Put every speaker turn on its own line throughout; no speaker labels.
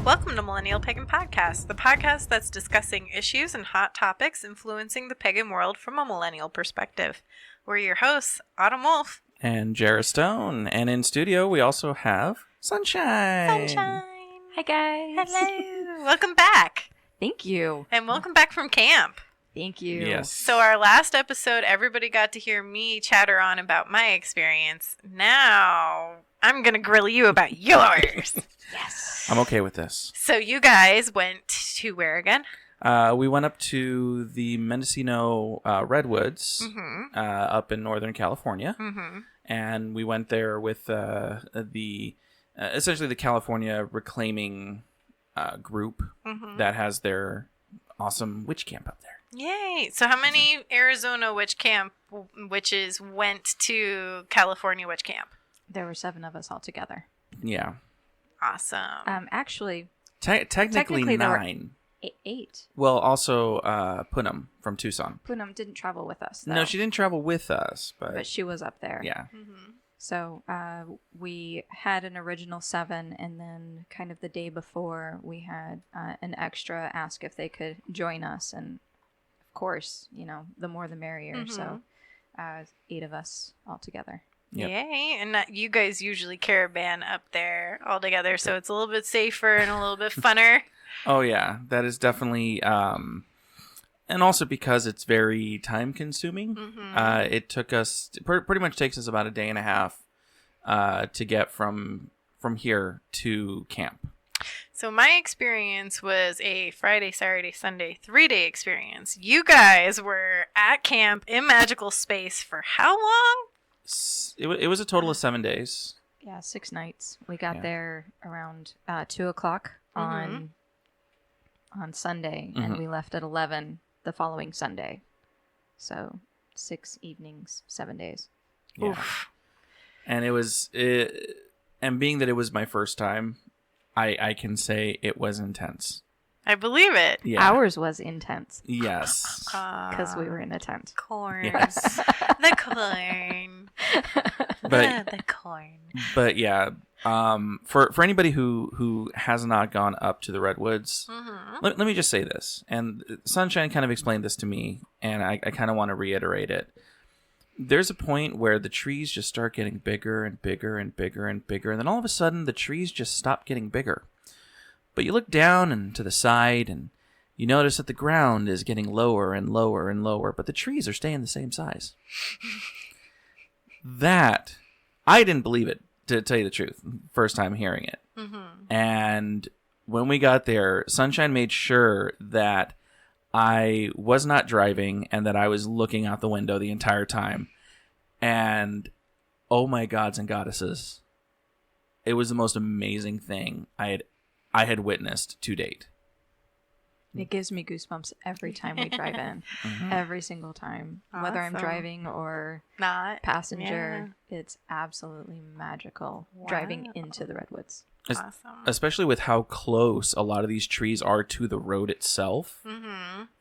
Welcome to Millennial Pagan Podcast, the podcast that's discussing issues and hot topics influencing the pagan world from a millennial perspective. We're your hosts, Autumn Wolf.
And Jera Stone. And in studio, we also have Sunshine.
Sunshine.
Hi, guys.
Hello. Welcome back.
Thank you.
And welcome back from camp.
Thank you.
Yes.
So our last episode, everybody got to hear me chatter on about my experience. Now, I'm going to grill you about yours.
Yes.
I'm okay with this.
So you guys went to where again?
We went up to the Mendocino Redwoods up in Northern California.
Mm-hmm.
And we went there with essentially the California Reclaiming group that has their awesome witch camp up there.
Yay. So how many Arizona witches went to California witch camp?
There were 7 of us all together.
Yeah.
Awesome.
Actually,
Technically
there were
9.
8.
Well, also Poonam from Tucson.
Poonam didn't travel with us, though.
No, she didn't travel with us,
But she was up there.
yeah.
Mm-hmm.
So we had an original 7, and then kind of the day before, we had an extra ask if they could join us. And, of course, the more the merrier. So 8 of us all together.
Yep.
Yay. And you guys usually caravan up there all together, so it's a little bit safer and a little bit funner.
Oh, yeah. That is definitely... and also because it's very time-consuming. It took us... pretty much takes us about a day and a half to get from here to camp.
So my experience was a Friday, Saturday, Sunday, 3-day experience. You guys were at camp in magical space for how long?
It was a total of 7 days.
Yeah, 6 nights. We got there around 2 o'clock on Sunday, and we left at 11 the following Sunday. So 6 evenings, 7 days.
Yeah.
Oof.
And and being that it was my first time, I can say it was intense.
I believe it.
Yeah.
Ours was intense
Yes.
because we were in a tent.
Corn.
Yes.
The corn. The corn.
But yeah, for anybody who has not gone up to the Redwoods, let me just say this. And Sunshine kind of explained this to me, and I kind of want to reiterate it. There's a point where the trees just start getting bigger and bigger and bigger and bigger, and then all of a sudden the trees just stop getting bigger. But you look down and to the side, and you notice that the ground is getting lower and lower and lower, but the trees are staying the same size. That, I didn't believe it, to tell you the truth, first time hearing it. And when we got there, Sunshine made sure that I was not driving and that I was looking out the window the entire time. And, oh my gods and goddesses, it was the most amazing thing I had witnessed to date.
It gives me goosebumps every time we drive in. Every single time. Whether I'm
Awesome.
driving or
Not.
passenger, it's absolutely magical driving into the Redwoods.
Awesome.
Especially with how close a lot of these trees are to the road itself.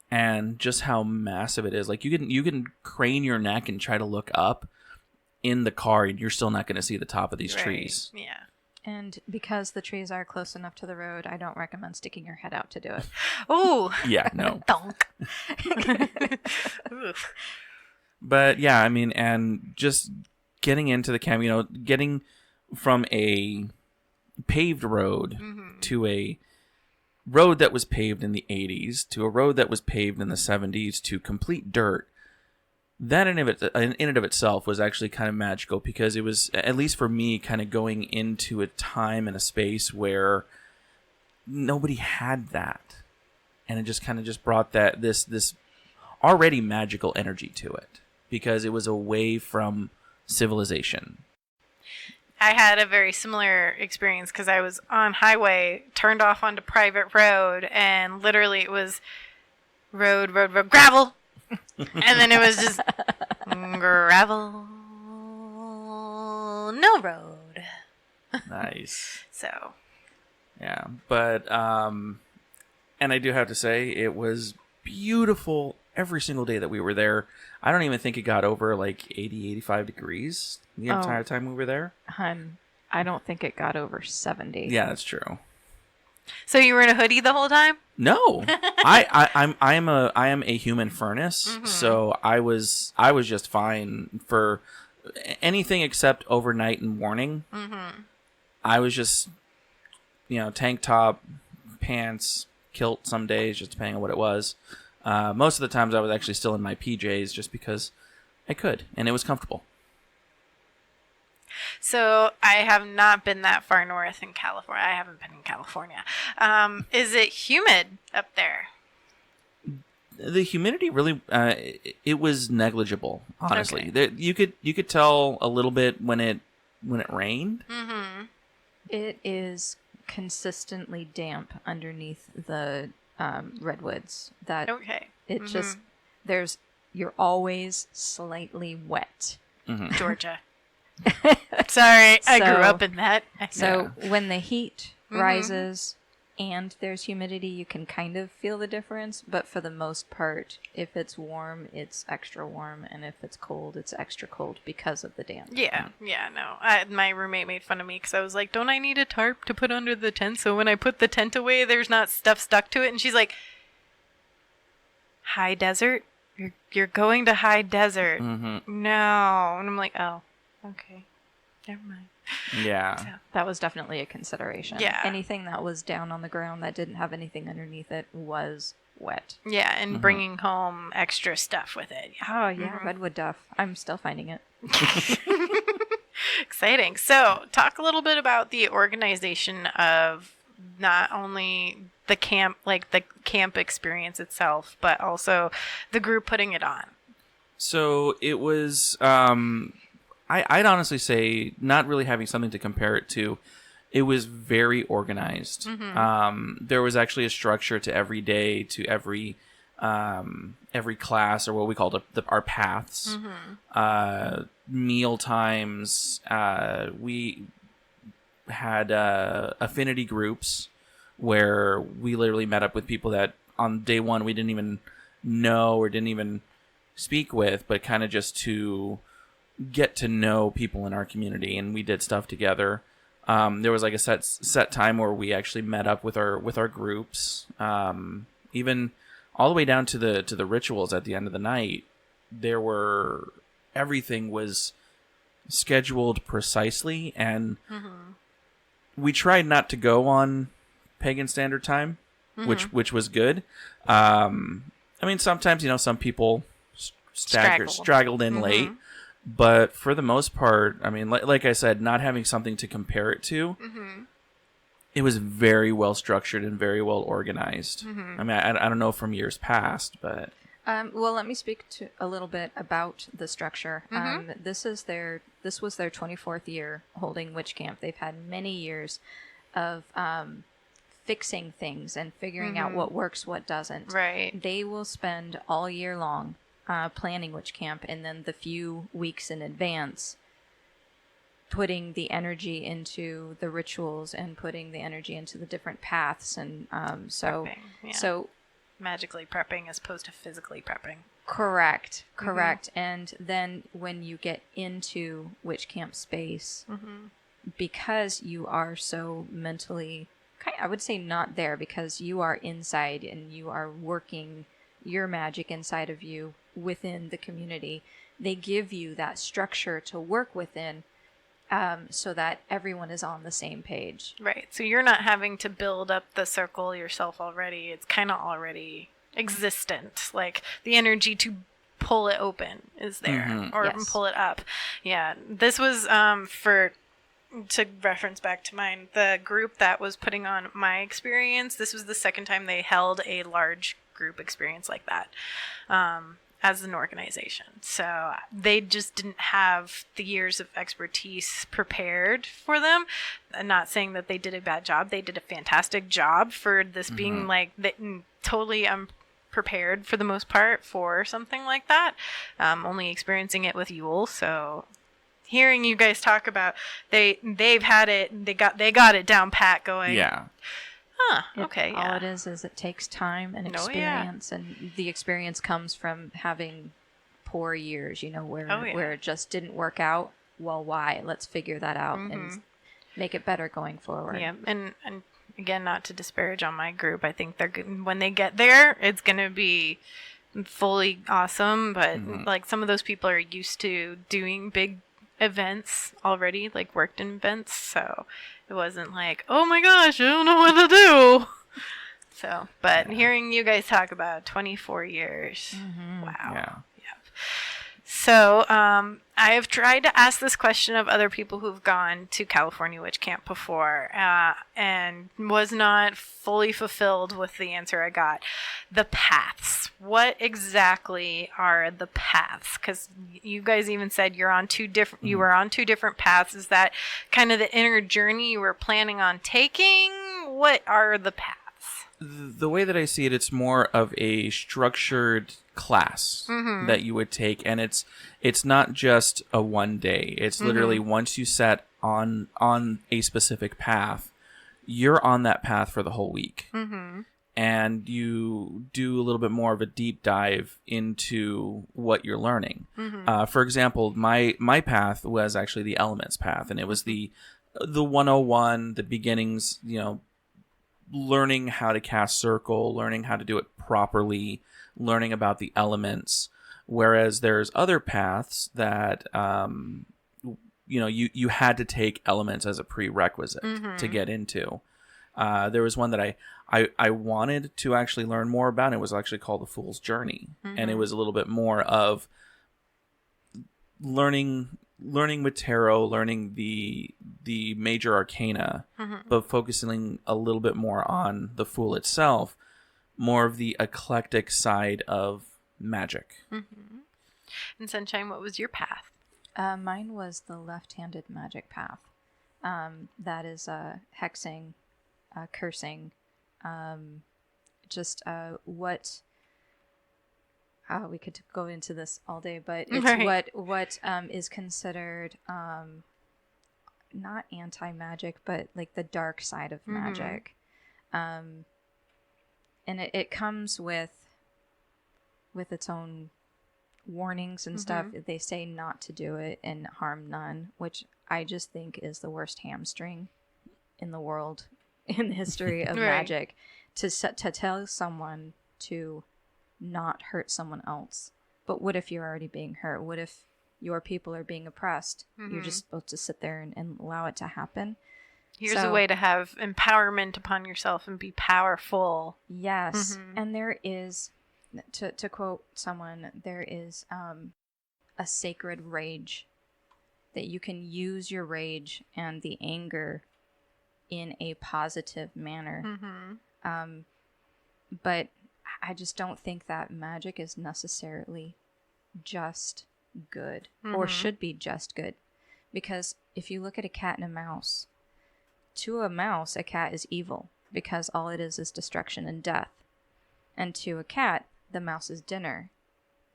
And just how massive it is. Like you can crane your neck and try to look up in the car, and you're still not going to see the top of these trees.
Yeah.
And because the trees are close enough to the road, I don't recommend sticking your head out to do it.
Oh.
Yeah, no.
Donk.
But yeah, I mean, and just getting into the camp, getting from a paved road to a road that was paved in the 80s to a road that was paved in the 70s to complete dirt. That in and of itself was actually kind of magical, because it was, at least for me, kind of going into a time and a space where nobody had that, and it just kind of just brought that this already magical energy to it, because it was away from civilization.
I had a very similar experience because I was on highway, turned off onto private road, and literally it was road, gravel. And then it was just gravel, no road.
Nice.
So.
Yeah, but and I do have to say it was beautiful every single day that we were there. I don't even think it got over like 80, 85 degrees the entire time we were there.
I don't think it got over 70.
Yeah, that's true.
So you were in a hoodie the whole time?
No, I am a human furnace, so I was just fine for anything except overnight and morning. I was just, tank top, pants, kilt some days, just depending on what it was. Most of the times I was actually still in my PJs just because I could, and it was comfortable.
So I have not been that far north in California. I haven't been in California. Is it humid up there?
The humidity really, it was negligible, honestly.
Okay.
You could tell a little bit when it rained.
It is consistently damp underneath the redwoods. That
Okay.
it just you're always slightly wet.
Georgia. Sorry, I grew up in that.
So when the heat rises and there's humidity, you can kind of feel the difference. But for the most part, if it's warm, it's extra warm. And if it's cold, it's extra cold because of the damp.
Yeah, no. My roommate made fun of me because I was like, don't I need a tarp to put under the tent so when I put the tent away, there's not stuff stuck to it? And she's like, high desert? You're going to high desert. No. And I'm like, oh, okay. Never mind.
Yeah.
So,
That was definitely a consideration.
Yeah.
Anything that was down on the ground that didn't have anything underneath it was wet.
yeah, and bringing home extra stuff with it.
Oh, yeah. Redwood duff. I'm still finding it.
Exciting. So, talk a little bit about the organization of not only the camp, like the camp experience itself, but also the group putting it on.
So it was, I'd honestly say, not really having something to compare it to, it was very organized. There was actually a structure to every day, to every class, or what we called our paths. Meal times. We had affinity groups where we literally met up with people that on day one we didn't even know or didn't even speak with, but kind of just to get to know people in our community, and we did stuff together. There was like a set time where we actually met up with our groups. Even all the way down to the rituals at the end of the night. Everything was scheduled precisely, and we tried not to go on Pagan Standard Time, which was good. I mean, sometimes some people straggled in late. But for the most part, I mean, like I said, not having something to compare it to, it was very well structured and very well organized. I mean, I don't know from years past, but...
Well, let me speak to a little bit about the structure. This was their 24th year holding Witch Camp. They've had many years of fixing things and figuring out what works, what doesn't.
Right.
They will spend all year long planning Witch Camp, and then the few weeks in advance putting the energy into the rituals and putting the energy into the different paths, and so
magically prepping as opposed to physically prepping.
Correct. And then when you get into Witch Camp space, because you are so mentally, I would say not there, because you are inside and you are working your magic inside of you within the community, they give you that structure to work within, so that everyone is on the same page.
Right. So you're not having to build up the circle yourself already. It's kind of already existent. Like the energy to pull it open is there, or pull it up. Yeah. This was to reference back to mine, the group that was putting on my experience. This was the second time they held a large group experience like that. As an organization. So they just didn't have the years of expertise prepared for them. I'm not saying that they did a bad job. They did a fantastic job for this being like totally unprepared for the most part for something like that. Only experiencing it with Yule. So hearing you guys talk about they've had it, they got it down pat going.
Yeah.
Okay.
All it is it takes time and experience, and the experience comes from having poor years, where it just didn't work out. Well, why? Let's figure that out and make it better going forward.
Yeah, and again, not to disparage on my group. I think they're good. When they get there, it's going to be fully awesome. But like some of those people are used to doing big events already, like worked in events. So it wasn't like, oh my gosh, I don't know what to do. So, but hearing you guys talk about 24 years, wow.
Yeah.
So, I have tried to ask this question of other people who've gone to California Witch Camp before, and was not fully fulfilled with the answer I got. The paths. What exactly are the paths? Because you guys even said you were on two different paths. Is that kind of the inner journey you were planning on taking? What are the paths?
The way that I see it, it's more of a structured class that you would take, and it's not just a one day. It's literally once you set on a specific path, you're on that path for the whole week. And you do a little bit more of a deep dive into what you're learning. For example, my path was actually the elements path, and it was the 101, the beginnings, learning how to cast circle, learning how to do it properly, learning about the elements. Whereas there's other paths that you had to take elements as a prerequisite to get into. There was one that I wanted to actually learn more about. It was actually called the Fool's Journey, and it was a little bit more of learning with tarot, learning the major arcana, but focusing a little bit more on the Fool itself, more of the eclectic side of magic.
And Sunshine, what was your path?
Mine was the left-handed magic path. That is hexing, cursing, what... we could go into this all day, but it's what is considered not anti-magic, but like the dark side of magic. And it comes with its own warnings and stuff. They say not to do it and harm none, which I just think is the worst hamstring in the world, in the history of magic, to tell someone to not hurt someone else. But what if you're already being hurt? What if your people are being oppressed? You're just supposed to sit there and allow it to happen.
Here's a way to have empowerment upon yourself and be powerful.
Yes. And there is, to quote someone, there is a sacred rage, that you can use your rage and the anger in a positive manner. But I just don't think that magic is necessarily just good or should be just good. Because if you look at a cat and a mouse, to a mouse, a cat is evil because all it is destruction and death. And to a cat, the mouse is dinner.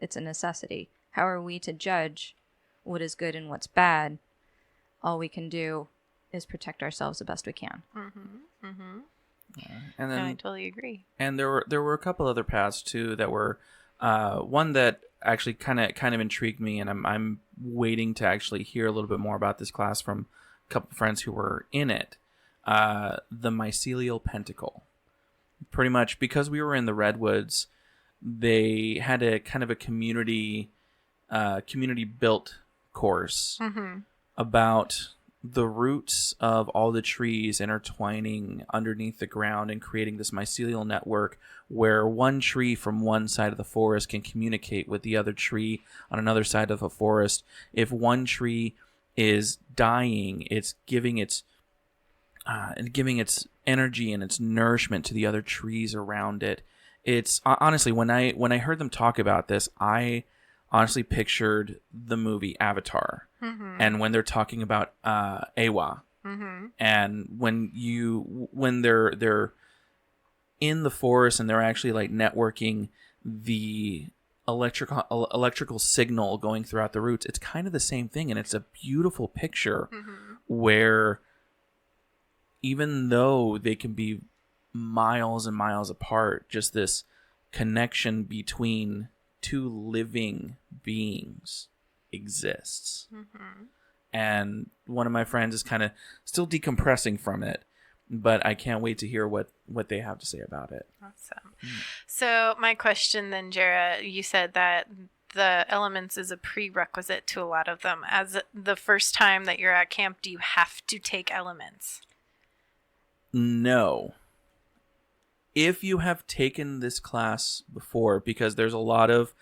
It's a necessity. How are we to judge what is good and what's bad? All we can do is protect ourselves the best we can.
And then,
I totally agree.
And there were a couple other paths too that were one that actually kind of intrigued me, and I'm waiting to actually hear a little bit more about this class from a couple of friends who were in it. The mycelial pentacle. Pretty much because we were in the Redwoods, they had a kind of a community built course about the roots of all the trees intertwining underneath the ground and creating this mycelial network where one tree from one side of the forest can communicate with the other tree on another side of the forest. If one tree is dying, it's giving its energy and its nourishment to the other trees around it. It's honestly, when I heard them talk about this, I honestly pictured the movie Avatar. And when they're talking about Awa, and when they're in the forest and they're actually like networking the electrical signal going throughout the roots, it's kind of the same thing, and it's a beautiful picture where even though they can be miles and miles apart, just this connection between two living beings exists. And one of my friends is kind of still decompressing from it, but I can't wait to hear what they have to say about it.
Awesome. So my question then, Jera, you said that the elements is a prerequisite to a lot of them. As the first time that you're at camp, do you have to take elements?
No. If you have taken this class before, because there's a lot of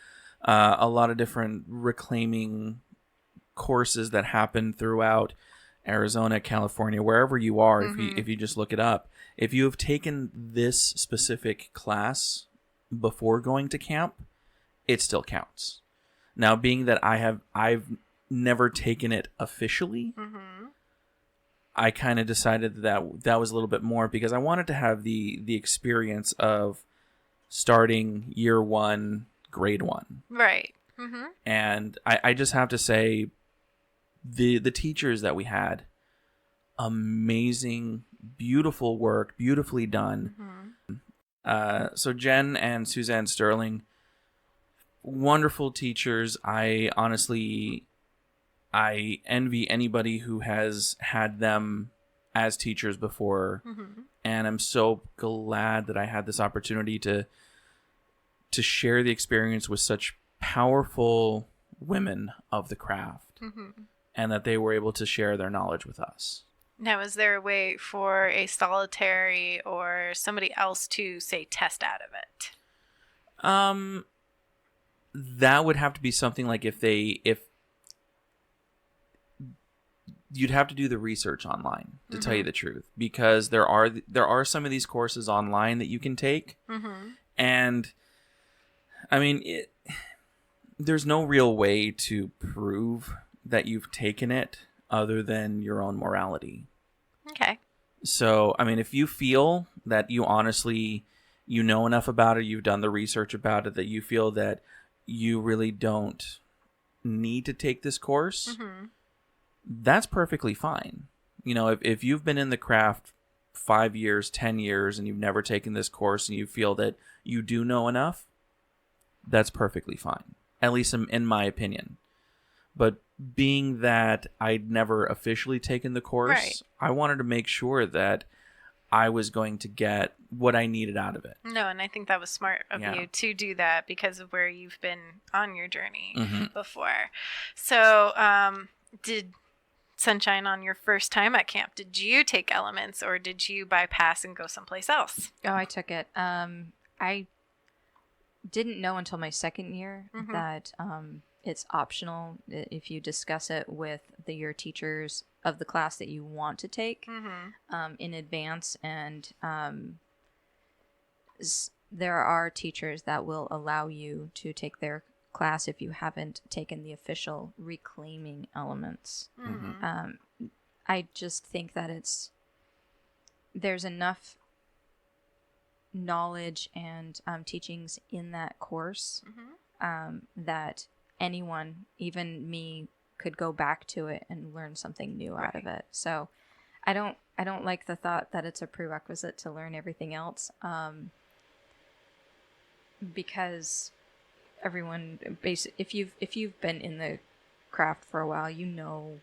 different reclaiming courses that happen throughout Arizona, California, wherever you are, if you just look it up. If you have taken this specific class before going to camp, it still counts. Now, being that I've never taken it officially, I kind of decided that was a little bit more because I wanted to have the experience of starting year 1, grade 1.
Right.
And I just have to say, the teachers that we had, amazing, beautiful work, beautifully done. So Jen and Suzanne Sterling, wonderful teachers. I envy anybody who has had them as teachers before, and I'm so glad that I had this opportunity to share the experience with such powerful women of the craft, and that they were able to share their knowledge with us.
Now, is there a way for a solitary or somebody else to, say, test out of it?
That would have to be something like if you'd have to do the research online, to tell you the truth, because there are some of these courses online that you can take, and I mean, there's no real way to prove that you've taken it other than your own morality.
Okay.
So, I mean, if you feel that you honestly, you know enough about it, you've done the research about it, that you feel that you really don't need to take this course, that's perfectly fine. You know, if you've been in the craft 5 years, 10 years, and you've never taken this course and you feel that you do know enough, that's perfectly fine, at least in my opinion. But being that I'd never officially taken the course,
right,
I wanted to make sure that I was going to get what I needed out of it.
No, and I think that was smart of you to do that because of where you've been on your journey before. So, did Sunshine, on your first time at camp, did you take elements or did you bypass and go someplace else?
Oh, I took it. I didn't know until my second year that it's optional if you discuss it with your teachers of the class that you want to take in advance. And there are teachers that will allow you to take their class if you haven't taken the official reclaiming elements. I just think that there's enough knowledge and teachings in that course that anyone, even me, could go back to it and learn something new out of it. So I don't like the thought that it's a prerequisite to learn everything else, because everyone if you've been in the craft for a while, you know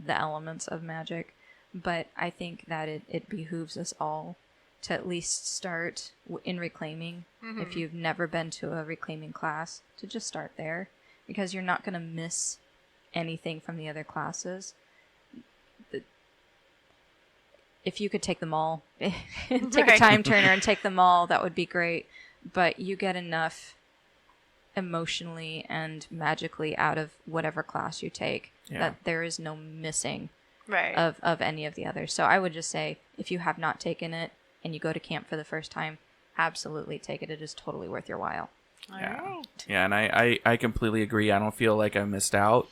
the elements of magic. But I think that it behooves us all to at least start in reclaiming. If you've never been to a reclaiming class, to just start there, because you're not going to miss anything from the other classes. If you could take them all, take a time turner and take them all, that would be great. But you get enough emotionally and magically out of whatever class you take that there is no missing of any of the others. So I would just say, if you have not taken it and you go to camp for the first time, absolutely take it. It is totally worth your while.
All right.
Yeah, and I completely agree. I don't feel like I missed out.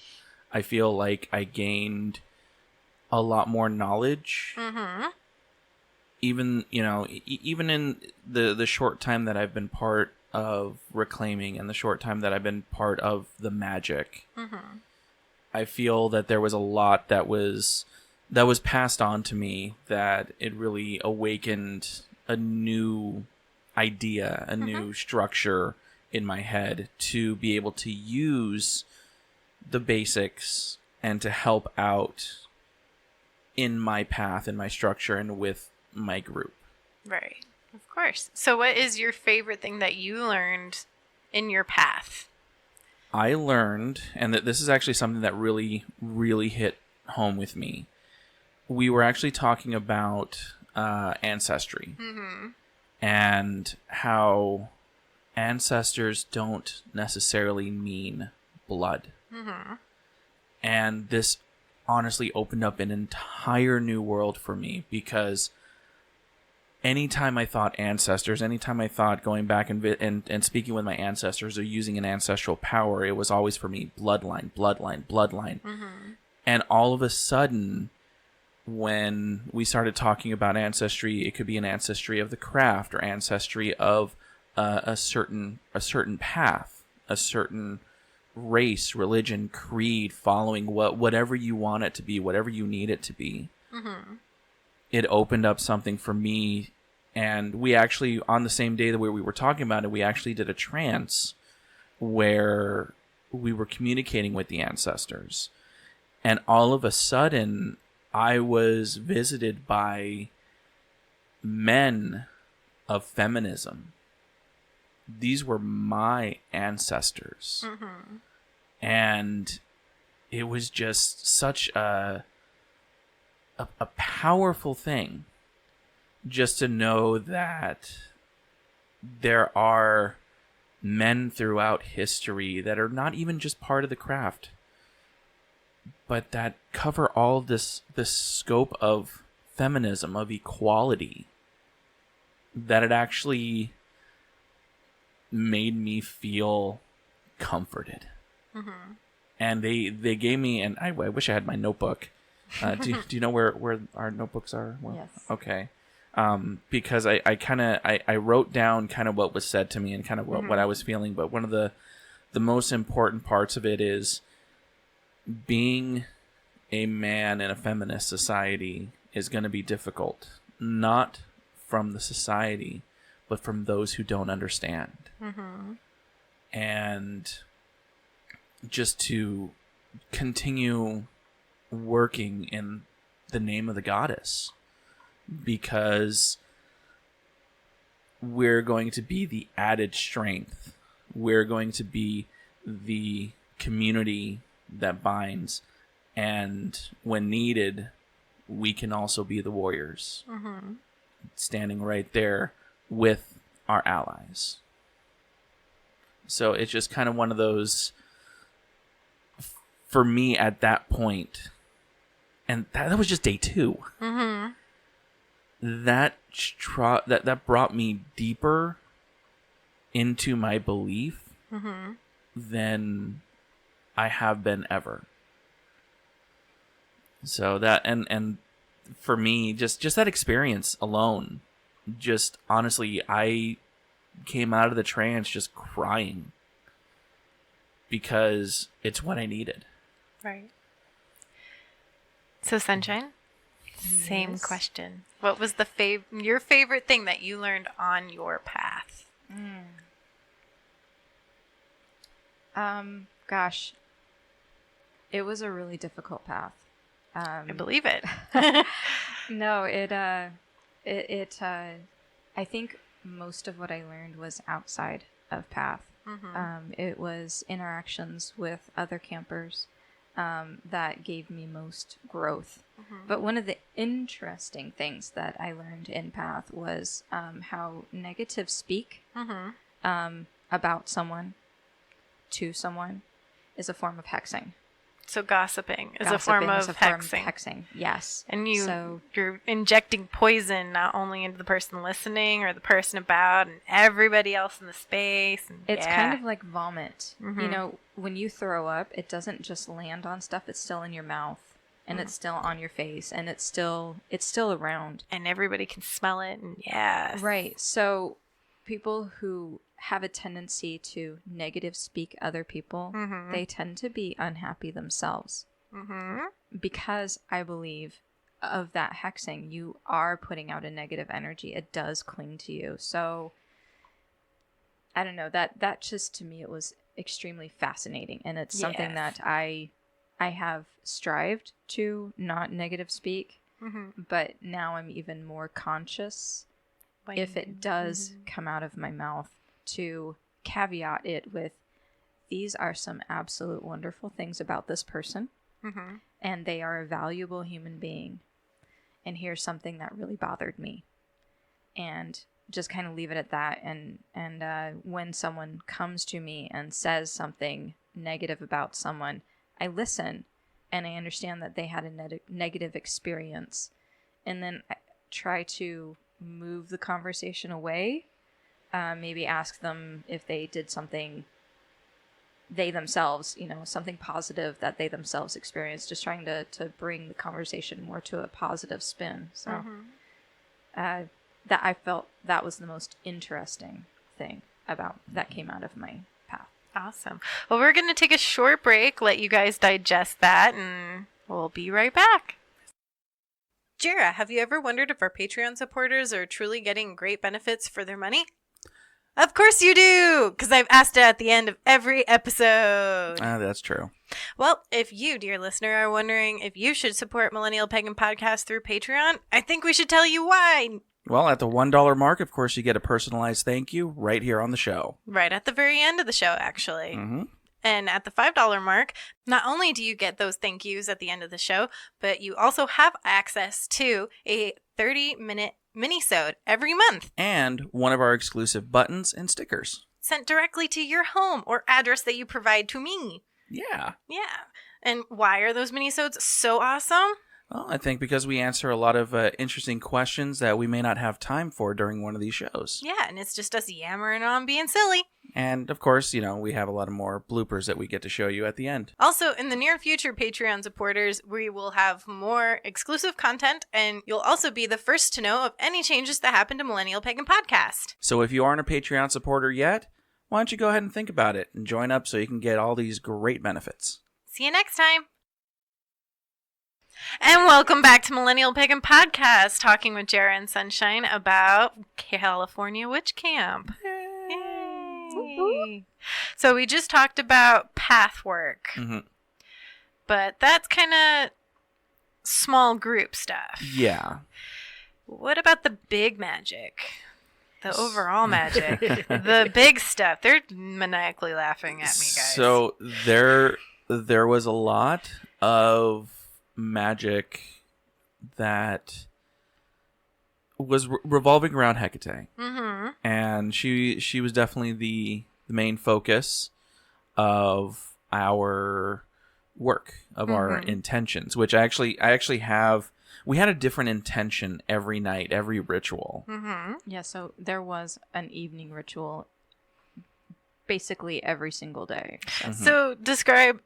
I feel like I gained a lot more knowledge. Even, even in the short time that I've been part of reclaiming and the short time that I've been part of the magic, I feel that there was a lot that was passed on to me, that it really awakened a new idea, a new structure in my head to be able to use the basics and to help out in my path, in my structure, and with my group.
Right. Of course. So what is your favorite thing that you learned in your path?
I learned, and this is actually something that really, really hit home with me. We were actually talking about ancestry and how ancestors don't necessarily mean blood. And this honestly opened up an entire new world for me, because anytime I thought ancestors, anytime I thought going back and speaking with my ancestors or using an ancestral power, it was always for me bloodline, bloodline, bloodline. And all of a sudden, when we started talking about ancestry, it could be an ancestry of the craft or ancestry of a certain path, a certain race, religion, creed, following whatever you want it to be, whatever you need it to be. It opened up something for me. And we actually, on the same day that we were talking about it, we actually did a trance where we were communicating with the ancestors. And all of a sudden, I was visited by men of feminism. These were my ancestors. And it was just such a powerful thing, just to know that there are men throughout history that are not even just part of the craft, but that cover all this scope of feminism, of equality, that it actually made me feel comforted. And they gave me, and I wish I had my notebook. Do you know where our notebooks are? Well,
yes.
Okay. Because I wrote down kind of what was said to me and kind of what I was feeling. But one of the most important parts of it is being a man in a feminist society is going to be difficult. Not from the society, but from those who don't understand. And just to continue working in the name of the goddess, because we're going to be the added strength. We're going to be the community that binds, and when needed, we can also be the warriors, standing right there with our allies. So it's just kind of one of those, for me at that point, and that was just day 2. That brought me deeper into my belief than I have been ever. So that and for me, just that experience alone, just honestly, I came out of the trance just crying, because it's what I needed.
Right. So, Sunshine, same
Yes.
question. What was your favorite thing that you learned on your path?
Gosh, it was a really difficult path.
I believe it.
No, I think most of what I learned was outside of path. It was interactions with other campers that gave me most growth. But one of the interesting things that I learned in path was how negative speak about someone to someone is a form of hexing.
So gossiping is a form of hexing.
Hexing, yes.
And you're injecting poison not only into the person listening or the person about and everybody else in the space. And
it's kind of like vomit. You know, when you throw up, it doesn't just land on stuff, it's still in your mouth. And it's still on your face, and it's still around.
And everybody can smell it, and yes.
Right. So people who have a tendency to negative speak other people, they tend to be unhappy themselves. Because I believe of that hexing, you are putting out a negative energy. It does cling to you. So I don't know, that just, to me, it was extremely fascinating. And it's something that I have strived to not negative speak. but now I'm even more conscious if it does come out of my mouth to caveat it with, these are some absolute wonderful things about this person, and they are a valuable human being, and here's something that really bothered me, and just kind of leave it at that. And when someone comes to me and says something negative about someone, I listen, and I understand that they had a negative experience, and then I try to move the conversation away. Maybe ask them if they did something they themselves, something positive that they themselves experienced, just trying to bring the conversation more to a positive spin. So that I felt that was the most interesting thing about that came out of my path.
Awesome. Well, we're going to take a short break, let you guys digest that, and we'll be right back. Jera, have you ever wondered if our Patreon supporters are truly getting great benefits for their money? Of course you do, because I've asked it at the end of every episode.
That's true.
Well, if you, dear listener, are wondering if you should support Millennial Pagan Podcast through Patreon, I think we should tell you why.
Well, at the $1 mark, of course, you get a personalized thank you right here on the show.
Right at the very end of the show, actually. And at the $5 mark, not only do you get those thank yous at the end of the show, but you also have access to a 30-minute mini-sode every month.
And one of our exclusive buttons and stickers.
Sent directly to your home or address that you provide to me.
Yeah.
Yeah. And why are those mini-sodes so awesome?
Well, I think because we answer a lot of interesting questions that we may not have time for during one of these shows.
Yeah, and it's just us yammering on being silly.
And, of course, we have a lot of more bloopers that we get to show you at the end.
Also, in the near future, Patreon supporters, we will have more exclusive content, and you'll also be the first to know of any changes that happen to Millennial Pagan Podcast.
So if you aren't a Patreon supporter yet, why don't you go ahead and think about it and join up so you can get all these great benefits.
See you next time. And welcome back to Millennial Pagan Podcast, talking with Jera and Sunshine about California Witch Camp. Yay! So we just talked about path work, but that's kind of small group stuff.
Yeah.
What about the big magic? The overall magic? The big stuff? They're maniacally laughing at me, guys.
So there was a lot of magic that was revolving around Hecate. And she was definitely the main focus of our work, of our intentions, which I actually have. We had a different intention every night, every ritual.
Yeah, so there was an evening ritual basically every single day.
So describe.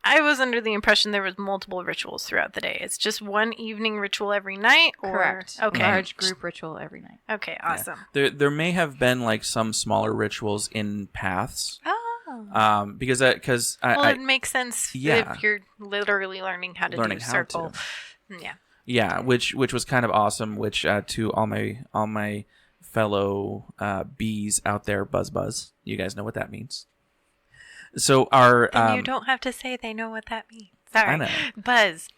I was under the impression there was multiple rituals throughout the day. It's just one evening ritual every night? Or...
Correct.
Okay.
Large group ritual every night.
Okay, awesome.
Yeah. There may have been like some smaller rituals in paths.
Oh.
Because
it makes sense
yeah.
if you're literally learning how to do circle. Yeah.
Yeah, which was kind of awesome, which to all my fellow bees out there, buzz. You guys know what that means. So our
and you don't have to say they know what that means. Sorry.
I know.
Buzz,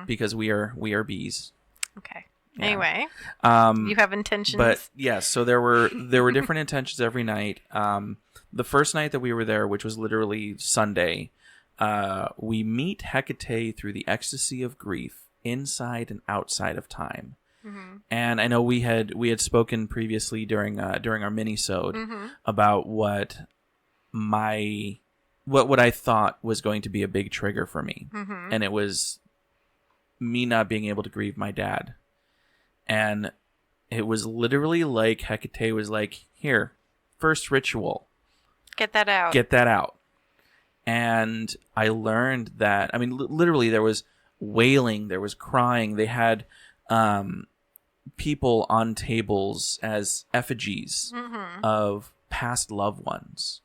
because we are bees.
Okay.
Yeah.
Anyway, you have intentions.
But yes, so there were different intentions every night. The first night that we were there, which was literally Sunday, we meet Hecate through the ecstasy of grief, inside and outside of time. And I know we had spoken previously during our mini-sode about what I thought was going to be a big trigger for me. And it was me not being able to grieve my dad. And it was literally like Hecate was like, here, first ritual. Get that out. And I learned that, I mean, literally there was wailing, there was crying. They had people on tables as effigies of past loved ones.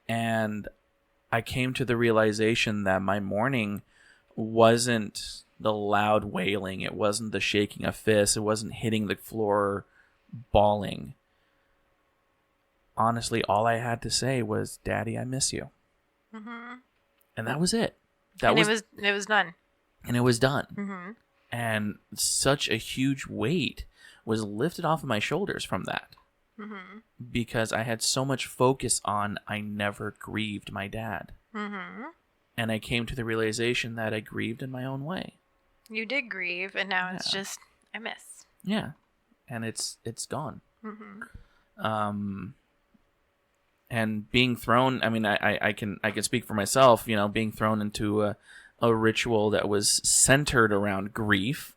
And I came to the realization that my mourning wasn't the loud wailing. It wasn't the shaking of fists. It wasn't hitting the floor bawling. Honestly, all I had to say was, Daddy, I miss you. And that was it. It was done. And it was done. And such a huge weight was lifted off of my shoulders from that.
Mm-hmm.
Because I had so much focus on I never grieved my dad.
Mm-hmm.
And I came to the realization that I grieved in my own way.
You did grieve, and now it's just I miss.
Yeah. And it's gone.
Mm-hmm.
And being thrown, I mean, I can speak for myself, you know, being thrown into a ritual that was centered around grief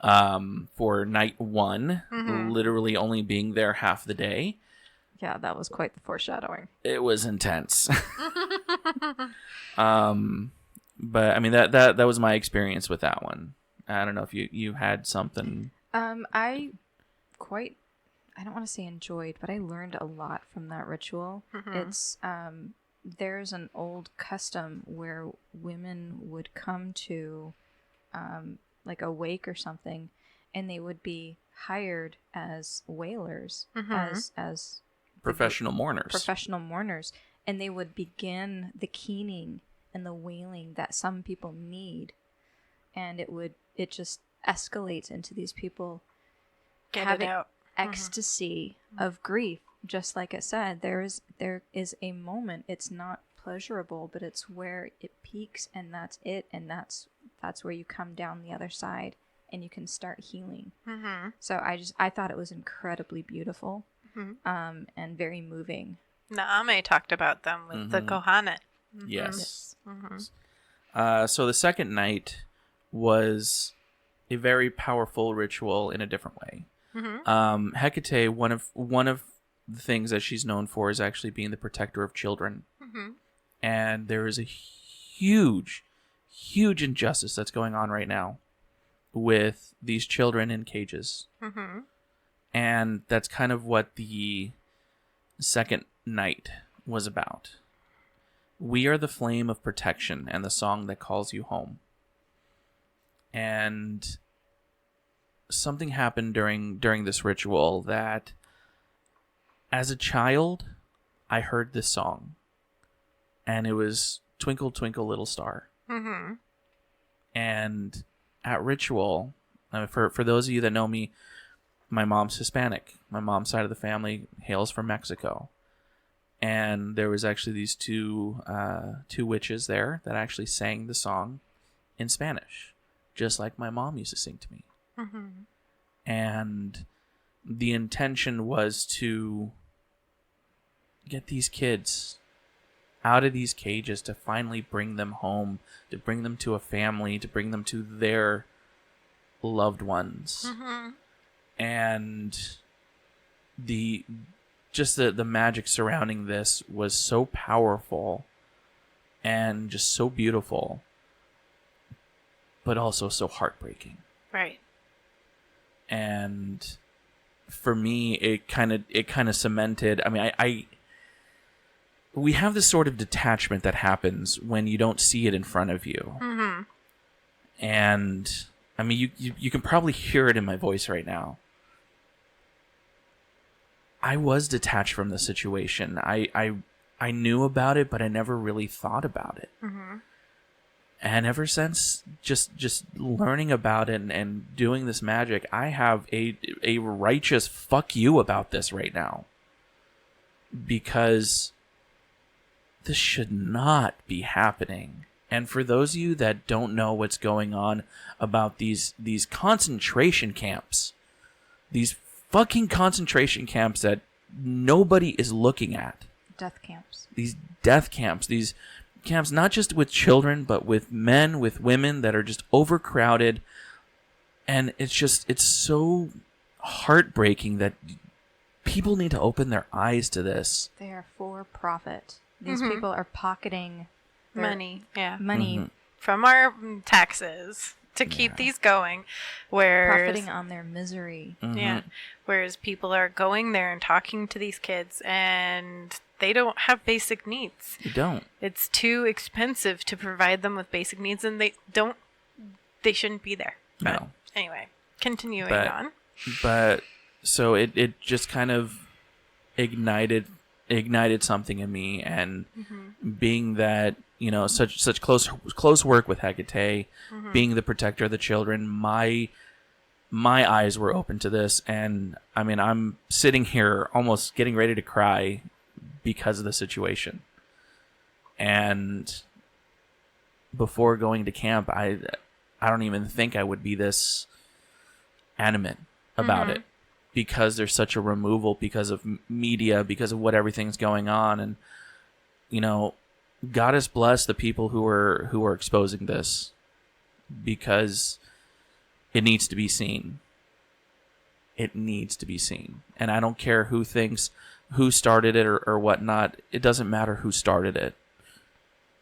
for night one, literally only being there half the day.
Yeah, that was quite the foreshadowing.
It was intense. But I mean, that was my experience with that one. I don't know if you had something.
I don't want to say enjoyed, but I learned a lot from that ritual.
Mm-hmm.
It's there's an old custom where women would come to like a wake or something, and they would be hired as wailers, as
Professional mourners.
And they would begin the keening and the wailing that some people need, and it just escalates into these people having ecstasy of grief. Just like it said, there is a moment. It's not pleasurable, but it's where it peaks, and that's it, and that's where you come down the other side and you can start healing. So I thought it was incredibly beautiful, and very moving.
Naame talked about them with the Kohanet.
Yes. So the second night was a very powerful ritual in a different way. Hecate, one of the things that she's known for is actually being the protector of children. And there is a huge injustice that's going on right now with these children in cages. And that's kind of what the second night was about. We are the flame of protection and the song that calls you home. And something happened during this ritual that, as a child, I heard this song, and it was Twinkle Twinkle Little Star. And at ritual, for those of you that know me, my mom's Hispanic. My mom's side of the family hails from Mexico. And there was actually these two witches there that actually sang the song in Spanish, just like my mom used to sing to me. And the intention was to get these kids out of these cages, to finally bring them home, to bring them to a family, to bring them to their loved ones. And the magic surrounding this was so powerful and just so beautiful, but also so heartbreaking.
Right.
And for me, it kind of cemented. I mean, we have this sort of detachment that happens when you don't see it in front of you. And I mean, you can probably hear it in my voice right now. I was detached from the situation. I knew about it, but I never really thought about it. And ever since just learning about it and doing this magic, I have a righteous fuck you about this right now. Because this should not be happening. And for those of you that don't know what's going on about these concentration camps, these fucking concentration camps that nobody is looking at.
Death camps.
These death camps, these camps not just with children, but with men, with women that are just overcrowded. And it's so heartbreaking that people need to open their eyes to this.
They are for profit. These people are pocketing
money.
Money
From our taxes to keep these going,
profiting on their misery.
Whereas people are going there and talking to these kids, and they don't have basic needs.
They don't.
It's too expensive to provide them with basic needs, and they shouldn't be there.
No.
But anyway, continuing on.
But so it just kind of ignited ignited something in me, and being that, such close work with Hecate, being the protector of the children, my eyes were open to this, and I mean, I'm sitting here almost getting ready to cry because of the situation. And before going to camp, I don't even think I would be this animate about it, because there's such a removal because of media, because of what everything's going on. And God has blessed the people who are exposing this, because it needs to be seen. It needs to be seen. And I don't care who started it or whatnot. It doesn't matter who started it.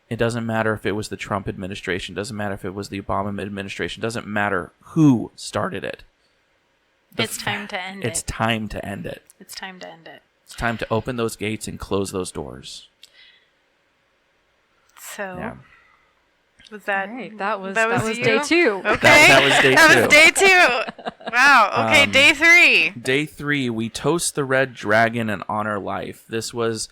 It doesn't matter if it was the Trump administration. It doesn't matter if it was the Obama administration. It doesn't matter who started it.
It's time to end it.
It's time to end it.
It's time to end it.
It's time to open those gates and close those doors.
So,
yeah.
Was that...
Right, that was
you?
day 2.
Okay.
That was day 2.
That was day 2. Wow. Okay, day 3.
Day 3, we toast the red dragon and honor life. This was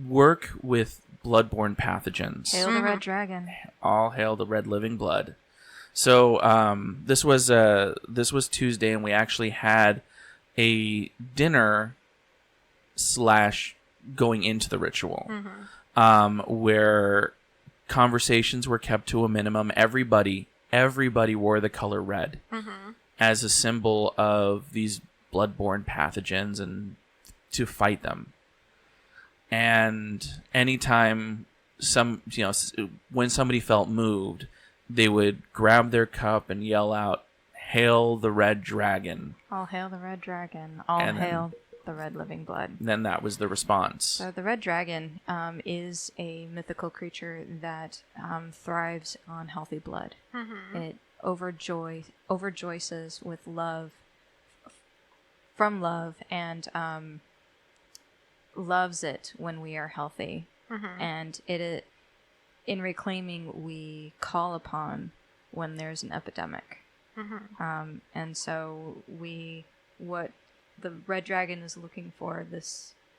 work with bloodborne pathogens.
Hail the red dragon.
All hail the red living blood. So this was Tuesday, and we actually had a dinner / going into the ritual, where conversations were kept to a minimum. Everybody wore the color red as a symbol of these bloodborne pathogens and to fight them. And anytime when somebody felt moved, they would grab their cup and yell out, "Hail the red dragon."
All hail the red dragon. All hail the red living blood.
Then that was the response.
So the red dragon is a mythical creature that thrives on healthy blood. It overjoices with love, from love, and loves it when we are healthy. And it in reclaiming, we call upon when there's an epidemic. And so what the red dragon is looking for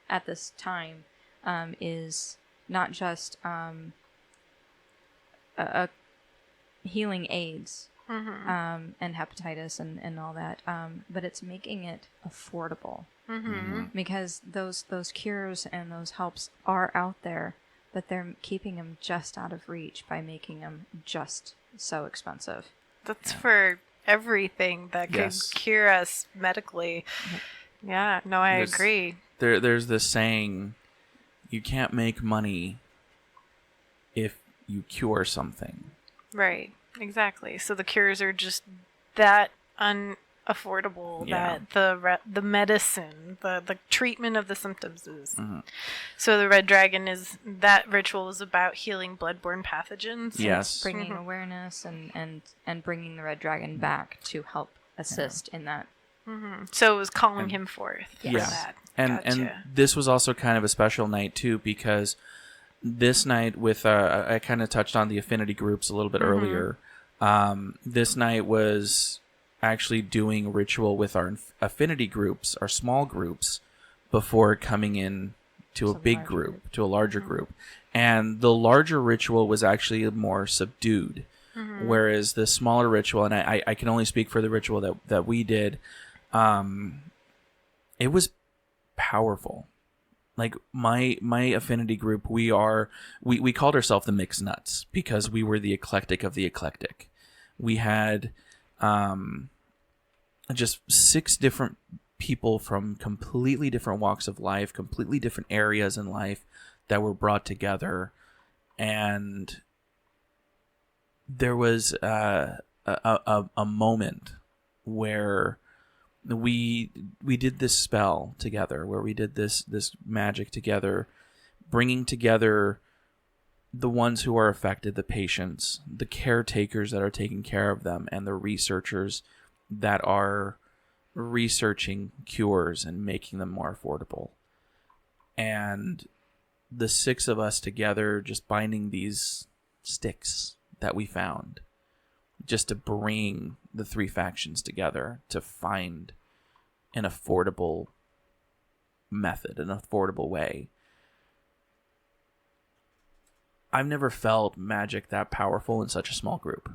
at this time is not just a healing AIDS and hepatitis and all that, but it's making it affordable. Because those cures and those helps are out there, but they're keeping them just out of reach by making them just so expensive.
That's for everything that could cure us medically. Yeah, no, I agree.
There's this saying, you can't make money if you cure something. Right,
exactly. So the cures are just that unaffordable, that the medicine, the treatment of the symptoms is. So the red dragon that ritual is about healing bloodborne pathogens.
Yes.
Bringing awareness and bringing the red dragon back to help assist in that.
So it was calling him forth.
Yes.
That.
And this was also kind of a special night too, because this night with I kind of touched on the affinity groups a little bit earlier. This night was actually doing ritual with our affinity groups, our small groups, before coming in to a big group, to a larger group. And the larger ritual was actually more subdued, whereas the smaller ritual, and I can only speak for the ritual that we did, it was powerful. Like my affinity group, we called ourselves the Mixed Nuts because we were the eclectic of the eclectic. We had just 6 different people from completely different walks of life, completely different areas in life that were brought together. And there was a moment where we did this spell together, where we did this magic together, bringing together the ones who are affected, the patients, the caretakers that are taking care of them, and the researchers that are researching cures and making them more affordable. And the 6 of us together, just binding these sticks that we found, just to bring the 3 factions together to find an affordable method, an affordable way. I've never felt magic that powerful in such a small group.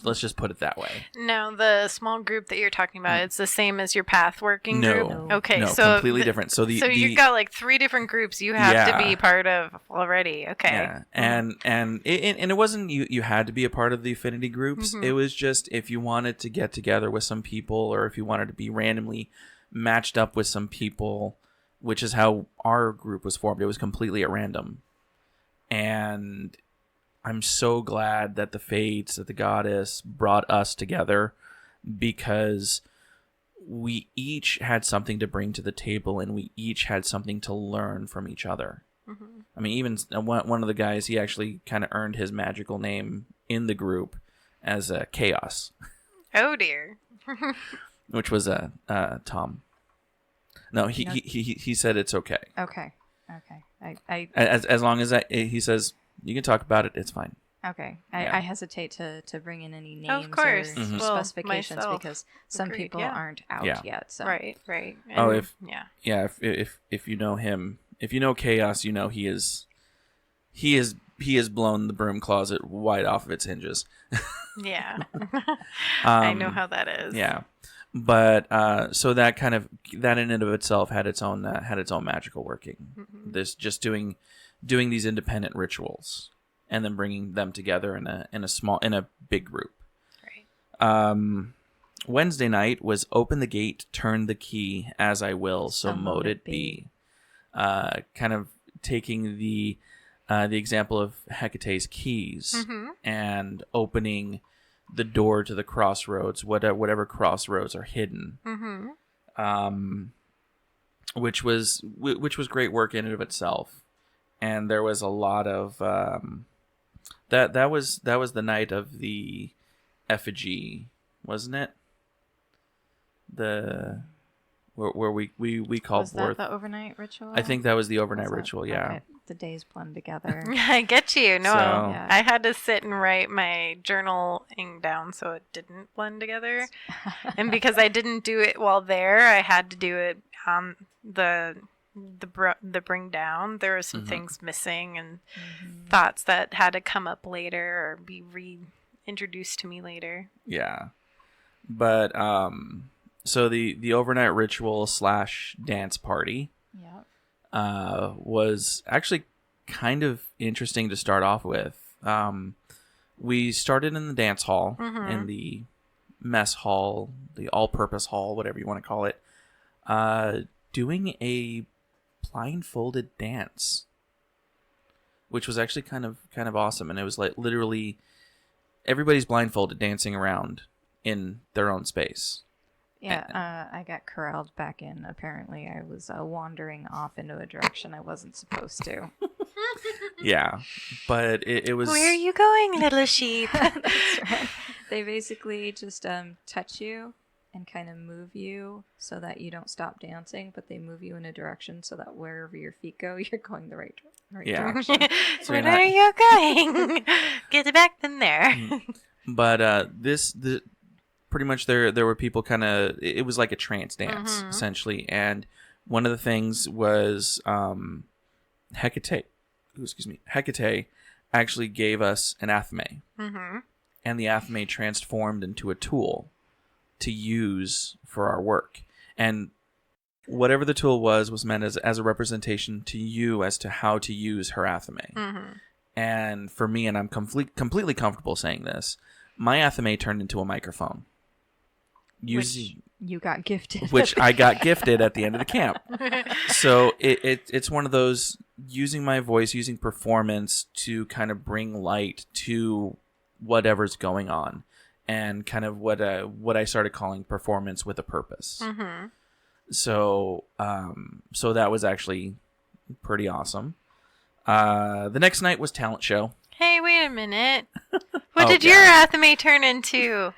Let's just put it that way.
No, the small group that you're talking about, it's the same as your path working
No.
group? Okay,
No,
so
completely different. So
you've got like 3 different groups you have to be part of already. Okay.
Yeah. And it wasn't you had to be a part of the affinity groups. It was just if you wanted to get together with some people, or if you wanted to be randomly matched up with some people, which is how our group was formed. It was completely at random. And I'm so glad that the fates, that the goddess brought us together, because we each had something to bring to the table, and we each had something to learn from each other. I mean, even one of the guys, he actually kind of earned his magical name in the group as Chaos.
Oh dear.
Which was Tom. No, he said it's okay.
Okay. I
as long as he says you can talk about it, it's fine.
Okay.
Yeah.
I hesitate to bring in any names
Of course.
or
Well,
specifications
myself.
because some
Agreed,
people
yeah.
aren't out
Yeah.
yet. So.
Right.
Oh,
And,
if you know him, if you know Chaos, you know he has blown the broom closet wide off of its hinges.
Yeah. I know how that is.
Yeah, but so that in and of itself had its own magical working. This just doing these independent rituals and then bringing them together in a big group.
Right.
Wednesday night was open the gate, turn the key, as I will, so mote it be. Kind of taking the example of Hecate's keys and opening the door to the crossroads, whatever crossroads are hidden. Which was great work in and of itself. And there was a lot of that was the night of the effigy, wasn't it? Where we called
Was
forth.
that the overnight ritual?
I think that was the overnight ritual. Yeah.
Okay. The days blend together.
I get you. No,
So-
Yeah.
I had to sit and write my journaling down so it didn't blend together. And because I didn't do it while there, I had to do it on the bring down. There were some things missing and thoughts that had to come up later or be reintroduced to me later.
Yeah. But so the overnight ritual / dance party
Yep.
was actually kind of interesting to start off with. We started in the dance hall, in the mess hall, the all-purpose hall, whatever you want to call it, doing a blindfolded dance, which was actually kind of awesome. And it was like literally everybody's blindfolded dancing around in their own space.
Yeah, I got corralled back in. Apparently, I was wandering off into a direction I wasn't supposed to.
Yeah, but it was...
Where are you going, little sheep?
That's right. They basically just touch you and kind of move you so that you don't stop dancing, but they move you in a direction so that wherever your feet go, you're going the right
Yeah.
direction.
So
Where
you're not-
are you going? Get back in there.
But the pretty much there were people kind of... It was like a trance dance, essentially. And one of the things was Hecate actually gave us an athame. And the athame transformed into a tool to use for our work. And whatever the tool was meant as a representation to you as to how to use her athame. And for me, and I'm completely comfortable saying this, my athame turned into a microphone.
Which you got gifted.
Which I got gifted at the end of the camp. So it's one of those, using my voice, using performance to kind of bring light to whatever's going on, and kind of what I started calling performance with a purpose. So that was actually pretty awesome. The next night was talent show.
Hey, wait a minute. What
Oh,
did
yeah.
your athame turn into?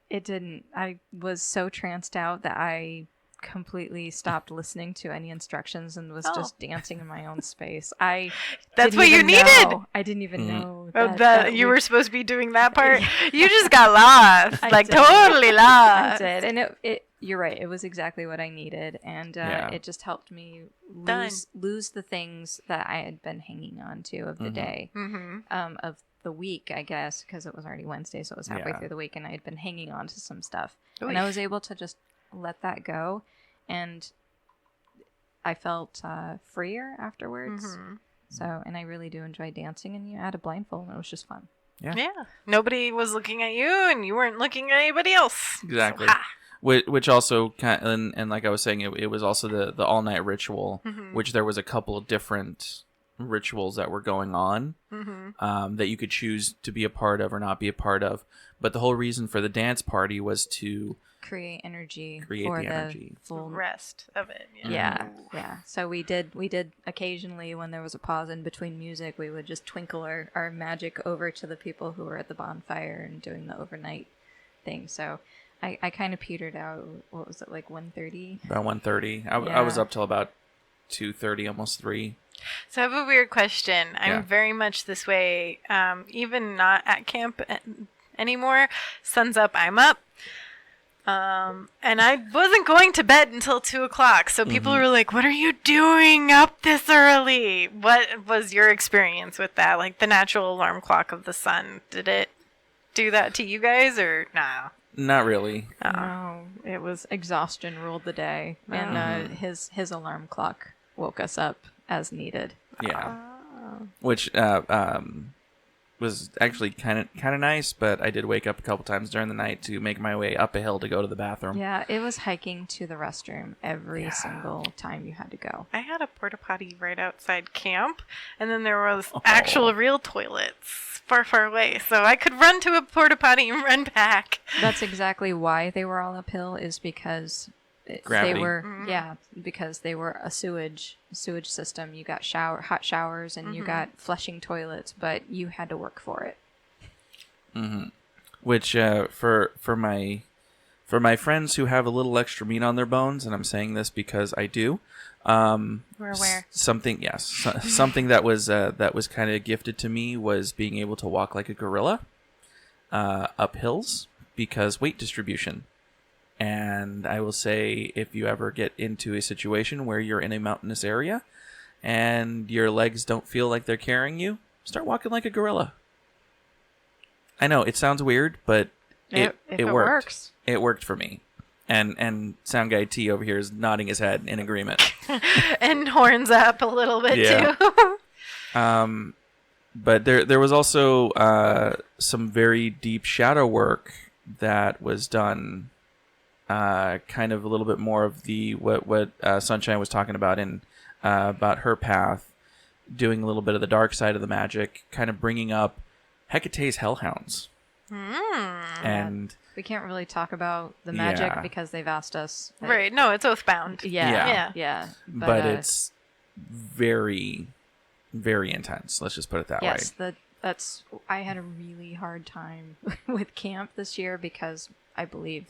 It didn't. I was so tranced out that I completely stopped listening to any instructions and was just dancing in my own space.
That's
didn't
what you
even
needed.
know- I didn't even know
Oh,
that
you
we-
were supposed to be doing that part? You just got lost.
I
like,
did.
totally
I
lost.
did, and You're right. It was exactly what I needed, and it just helped me lose the things that I had been hanging on to of the day, of the week, I guess, because it was already Wednesday, so it was halfway through the week, and I had been hanging on to some stuff, and I was able to just let that go, and I felt freer afterwards. So, and I really do enjoy dancing, and you add a blindfold, and it was just fun.
Yeah. Nobody was looking at you, and you weren't looking at anybody else.
Exactly.
So,
Which also kind of, and like I was saying, it was also the all night ritual, which there was a couple of different rituals that were going on that you could choose to be a part of or not be a part of. But the whole reason for the dance party was to
create energy
for
the
energy.
full
rest of it.
Yeah. So we did occasionally, when there was a pause in between music, we would just twinkle our magic over to the people who were at the bonfire and doing the overnight thing. So I kind of petered out. What was it, like 1:30?
About 1:30. I was up till about 2:30, almost 3.
So I have a weird question. I'm very much this way, even not at camp anymore. Sun's up, I'm up. And I wasn't going to bed until 2:00. So people were like, "What are you doing up this early?" What was your experience with that? Like the natural alarm clock of the sun. Did it do that to you guys or no?
Not really.
No, it was exhaustion ruled the day, and his alarm clock woke us up as needed.
Yeah, which was actually kind of nice, but I did wake up a couple times during the night to make my way up a hill to go to the bathroom.
Yeah, it was hiking to the restroom every single time you had to go.
I had a porta potty right outside camp, and then there was actual real toilets far away, so I could run to a porta potty and run back.
That's exactly why they were all uphill, is because
gravity.
They were because they were a sewage system. You got hot showers, and you got flushing toilets, but you had to work for it.
Which for my friends who have a little extra meat on their bones, and I'm saying this because I do.
We're aware.
Something that was kind of gifted to me was being able to walk like a gorilla up hills, because weight distribution. And I will say, if you ever get into a situation where you're in a mountainous area and your legs don't feel like they're carrying you, start walking like a gorilla. I know it sounds weird, but it works. It worked for me. And Sound Guy T over here is nodding his head in agreement.
And horns up a little bit too.
But there was also some very deep shadow work that was done. Kind of a little bit more of the what Sunshine was talking about about her path, doing a little bit of the dark side of the magic, kind of bringing up Hecate's hellhounds. And
we can't really talk about the magic because they've asked us.
Right? No, it's oathbound.
Yeah.
But it's very, very intense. Let's just put it that way.
Yes, I had a really hard time with camp this year because I believe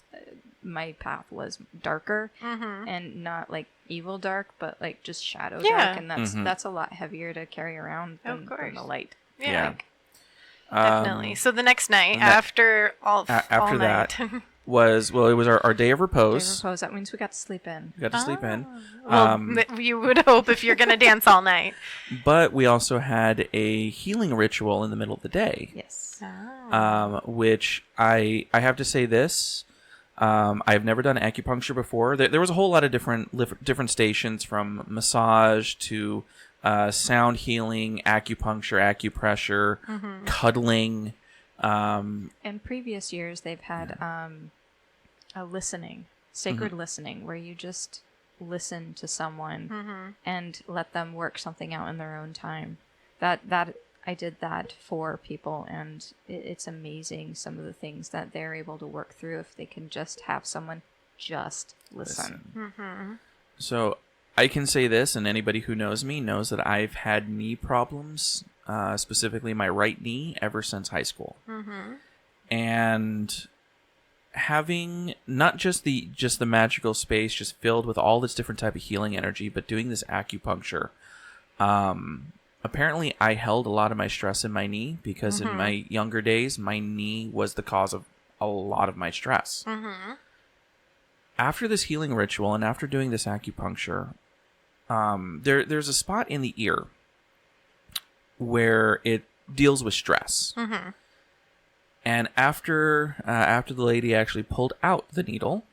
my path was darker and not like evil dark, but like just shadow dark, and that's a lot heavier to carry around than the light.
Yeah. Definitely. So the next night, after all night.
That was it was our day of repose.
That means we got to sleep in.
We got to sleep in.
Well, you would hope if you're going to dance all night.
But we also had a healing ritual in the middle of the day.
Yes.
Which I have to say this. I've never done acupuncture before. There was a whole lot of different stations, from massage to sound healing, acupuncture, acupressure, cuddling.
In previous years, they've had a listening, sacred listening, where you just listen to someone and let them work something out in their own time. That I did that for people, and it's amazing some of the things that they're able to work through if they can just have someone just listen.
So I can say this, and anybody who knows me knows that I've had knee problems, specifically my right knee, ever since high school. And having not just the magical space just filled with all this different type of healing energy, but doing this acupuncture, apparently I held a lot of my stress in my knee, because in my younger days, my knee was the cause of a lot of my stress. after this healing ritual and after doing this acupuncture, there's a spot in the ear where it deals with stress.
Mm-hmm.
And after the lady actually pulled out the needle,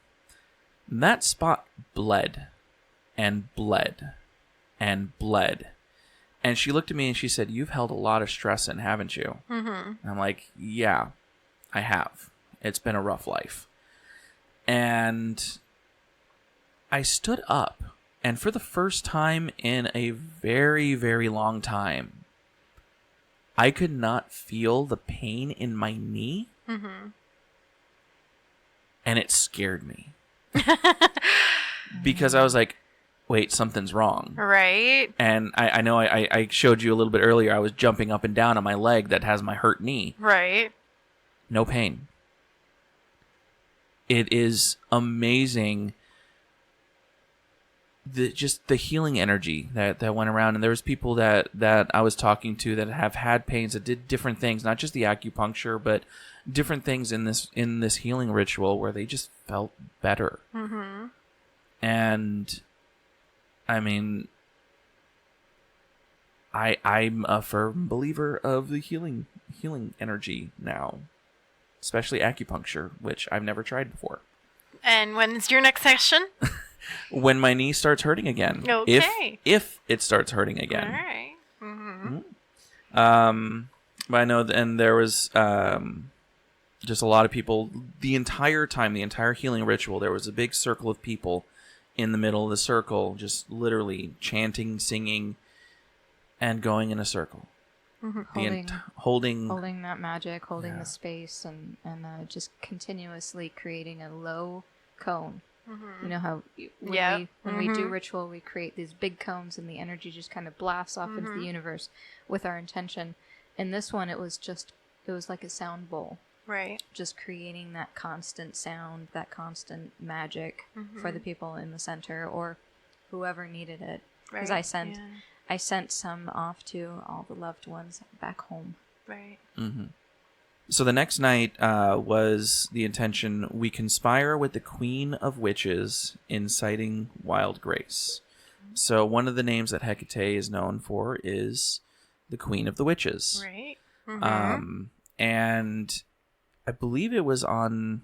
that spot bled and bled and bled. And she looked at me and she said, "You've held a lot of stress in, haven't you?"
Mm-hmm.
And I'm like, "Yeah, I have. It's been a rough life." And I stood up, and for the first time in a very, very long time, I could not feel the pain in my knee.
Mm-hmm.
And it scared me. Because I was like, wait, something's wrong.
Right.
And I know I showed you a little bit earlier, I was jumping up and down on my leg that has my hurt knee.
Right.
No pain. It is amazing. Just the healing energy that went around. And there was people that I was talking to that have had pains, that did different things, not just the acupuncture, but different things in this healing ritual where they just felt better.
Mm-hmm.
And I mean, I'm a firm believer of the healing energy now, especially acupuncture, which I've never tried before.
And when's your next session?
When my knee starts hurting again.
Okay.
If it starts hurting again.
All right. Mm-hmm.
But I know, and there was just a lot of people the entire healing ritual. There was a big circle of people in the middle of the circle, just literally chanting, singing, and going in a circle.
Mm-hmm.
Holding
that magic, holding the space, and just continuously creating a low cone.
Mm-hmm.
You know how when we do ritual, we create these big cones, and the energy just kind of blasts off into the universe with our intention. In this one, it was like a sound bowl.
Right.
Just creating that constant sound, that constant magic for the people in the center or whoever needed it. Because I sent some off to all the loved ones back home.
Right.
Mm-hmm. So the next night was the intention: we conspire with the Queen of Witches, inciting wild grace. So one of the names that Hecate is known for is the Queen of the Witches.
Right. Mm-hmm.
And I believe it was on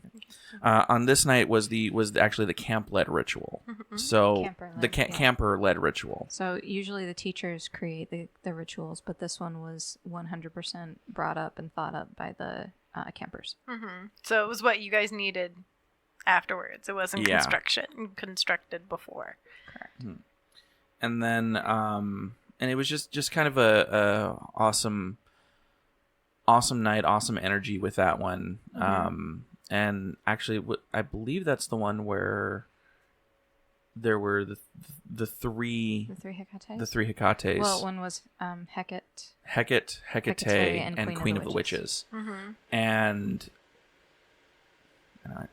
this night was actually the camp-led ritual. Mm-hmm. So the camper-led ritual.
So usually the teachers create the rituals, but this one was 100% brought up and thought up by the campers.
Mm-hmm. So it was what you guys needed afterwards. It wasn't constructed before.
Correct.
Mm-hmm. And then and it was just kind of a awesome night, awesome energy with that one. Mm-hmm. And actually, I believe that's the one where there were the three Hecates. The three Hecates.
Well, one was Hecate,
and Queen of the Witches.
Mm-hmm.
And it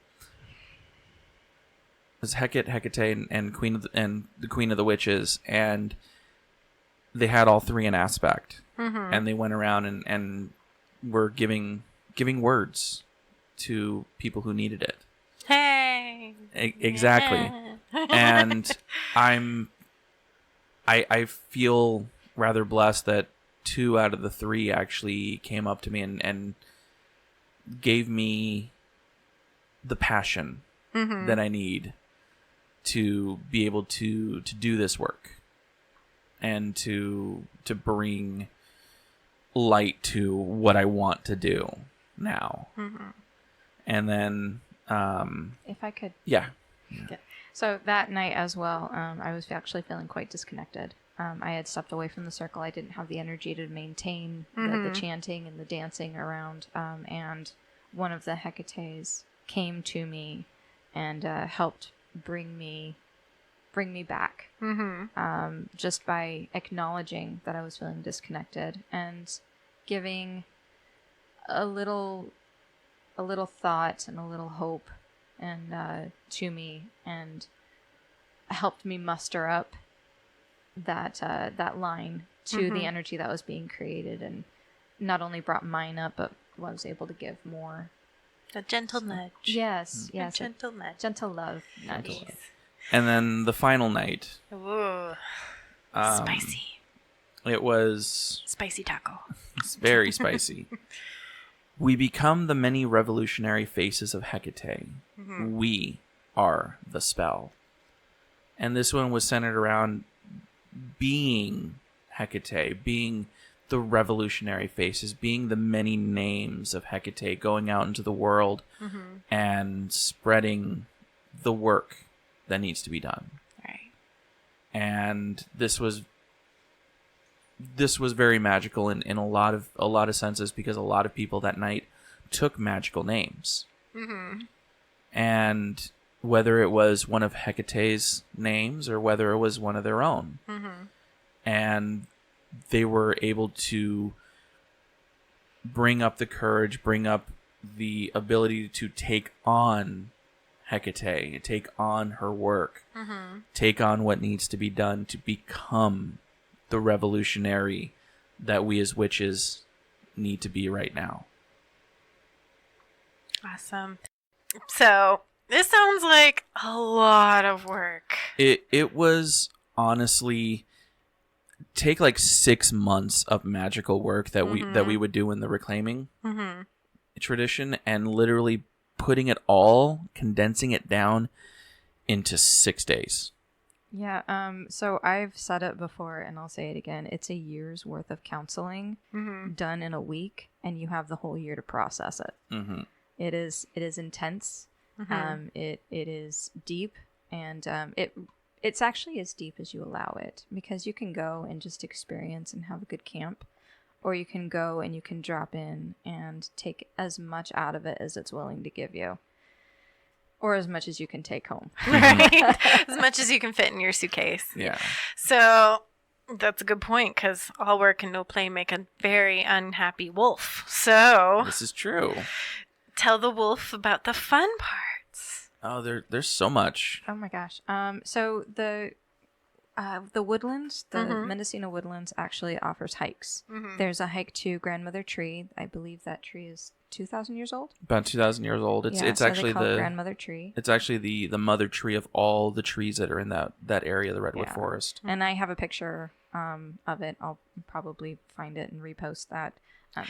was Hecate, and the Queen of the Witches, and they had all three in aspect, and they went around and were giving words to people who needed it.
Hey.
Exactly. And I feel rather blessed that 2 out of the 3 actually came up to me and gave me the passion that I need to be able to do this work and to bring light to what I want to do now. Mm-hmm. And then
if I could
okay.
So that night as well, I was actually feeling quite disconnected. I had stepped away from the circle. I didn't have the energy to maintain the chanting and the dancing around, and one of the Hecates came to me and helped bring me back, just by acknowledging that I was feeling disconnected and giving a little thought and a little hope and to me, and helped me muster up that line to the energy that was being created, and not only brought mine up, but was able to give more.
A gentle nudge.
Yes,
A
yes.
gentle nudge.
Gentle love nudge.
And then the final night.
Ooh.
um,
Spicy.
It was
Spicy taco.
very spicy. We become the many revolutionary faces of Hecate.
Mm-hmm.
We are the spell. And this one was centered around being Hecate, being the revolutionary faces, being the many names of Hecate, going out into the world and spreading the work that needs to be done.
Right.
And this was very magical in a lot of senses, because a lot of people that night took magical names.
Mm-hmm.
And whether it was one of Hecate's names or whether it was one of their own.
Mm-hmm.
And they were able to bring up the courage, bring up the ability to take on Hecate, take on her work, take on what needs to be done to become the revolutionary that we as witches need to be right now.
Awesome. So, this sounds like a lot of work.
It was honestly take like 6 months of magical work that we would do in the reclaiming tradition, and literally putting it all, condensing it down into 6 days.
Yeah, so I've said it before and I'll say it again. It's a year's worth of counseling done in a week, and you have the whole year to process it.
Mm-hmm.
It is intense. It is deep, and it's actually as deep as you allow it, because you can go and just experience and have a good camp, or you can go and you can drop in and take as much out of it as it's willing to give you, or as much as you can take home.
Right? As much as you can fit in your suitcase.
Yeah.
So that's a good point, because all work and no play make a very unhappy wolf. So
This is true.
tell the wolf about the fun parts.
Oh, there's so much.
Oh my gosh. So the woodlands, the Mendocino Woodlands actually offers hikes. There's a hike to Grandmother Tree. I believe that tree is 2,000 years old.
About 2,000 years old. It's
so
actually
they call it
the
Grandmother Tree.
It's actually the mother tree of all the trees that are in that area, the redwood
Yeah.
forest.
And I have a picture of it. I'll probably find it and repost that,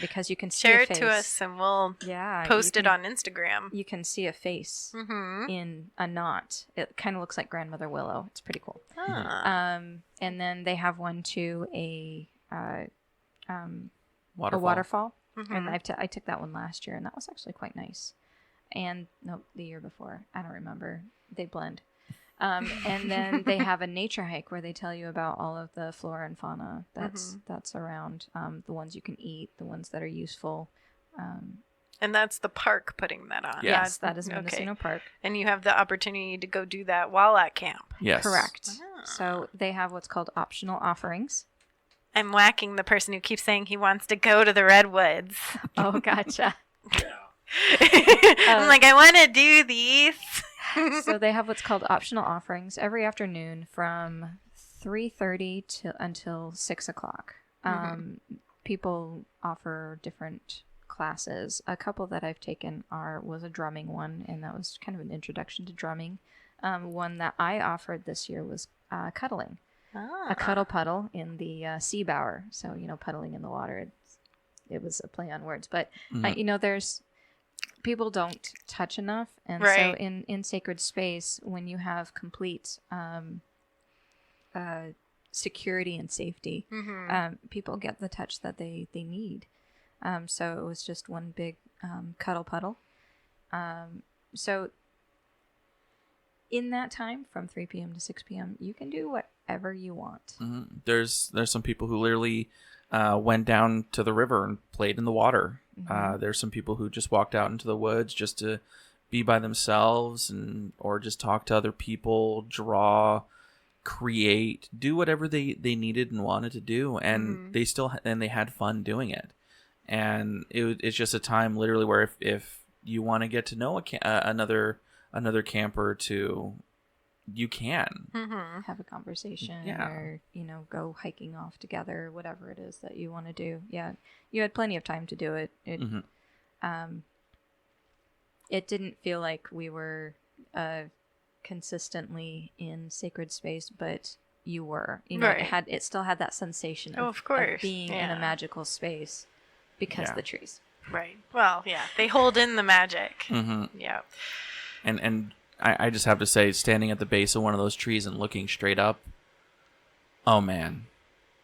because you can see
Share
a
it
face.
to us and we'll
Yeah,
post
you
it
can-
on Instagram.
You can see a face in a knot. It kind of looks like Grandmother Willow. It's pretty cool.
Ah.
And then they have one to a
Waterfall.
waterfall. And I took that one last year, and that was actually quite nice. And no, the year before, I don't remember. They blend. And then they have a nature hike where they tell you about all of the flora and fauna that's around, the ones you can eat, the ones that are useful.
And that's the park putting that on.
Yes, that is Mendocino Park.
And you have the opportunity to go do that while at camp.
Yes.
Correct.
Ah.
So they have what's called optional offerings.
I'm whacking the person who keeps saying he wants to go to the redwoods.
Oh, gotcha.
I'm like, I want to do these.
So they have what's called optional offerings every afternoon from 3:30 until 6 o'clock. People offer different classes. A couple that I've taken was a drumming one, and that was kind of an introduction to drumming. One that I offered this year was cuddling. A cuddle puddle in the sea bower. So, puddling in the water. It was a play on words. But, there's people don't touch enough. And
Right.
so in sacred space, when you have complete security and safety, people get the touch that they need. So it was just one big cuddle puddle. So in that time, from 3 p.m. to 6 p.m., you can do whatever you want.
Mm-hmm. There's some people who literally went down to the river and played in the water. There's some people who just walked out into the woods just to be by themselves or just talk to other people, draw, create, do whatever they needed and wanted to do, and they had fun doing it. And it's just a time literally where if you want to get to know another camper or two, you can
Have a conversation,
Yeah.
or go hiking off together, whatever it is that you want to do. Yeah, you had plenty of time to do it. it didn't feel like we were consistently in sacred space, but you were. You know,
Right.
it still had that sensation
Of course.
of being in a magical space because of the trees.
Right. Well, yeah. They hold in the magic.
Mm-hmm.
Yeah.
And I just have to say, standing at the base of one of those trees and looking straight up, oh man,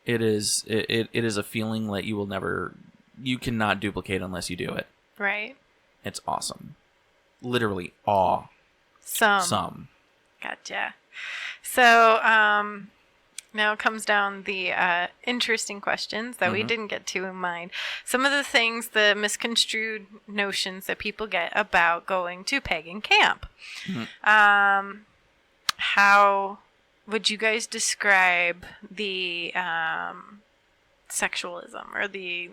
it is a feeling that you cannot duplicate unless you do it.
Right.
It's awesome. Literally Some.
Gotcha. So, now comes down the interesting questions that we didn't get to in mind. Some of the things, the misconstrued notions that people get about going to pagan camp.
Mm-hmm.
How would you guys describe the sexualism or the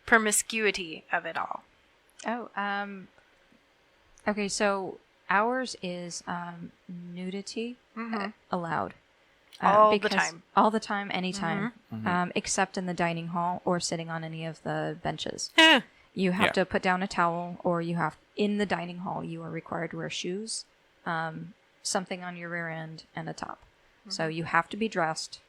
promiscuity of it all?
Okay, so ours is nudity allowed.
All the time.
All the time, anytime.
Mm-hmm.
Except in the dining hall or sitting on any of the benches. You have
Yeah.
to put down a towel, or in the dining hall, you are required to wear shoes, something on your rear end, and a top. So you have to be dressed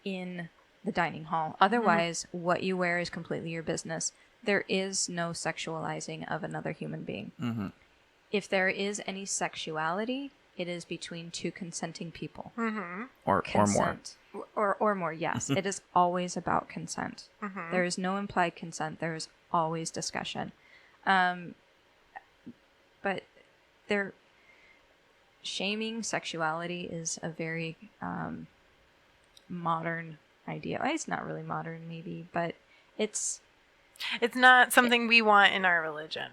in the dining hall. Otherwise, what you wear is completely your business. There is no sexualizing of another human being.
Mm-hmm.
If there is any sexuality, it is between two consenting people.
Or more.
Consent. Or more, yes. It is always about consent. There is no implied consent. There is always discussion. But shaming sexuality is a very modern idea. It's not really modern, maybe, but it's
not something we want in our religion.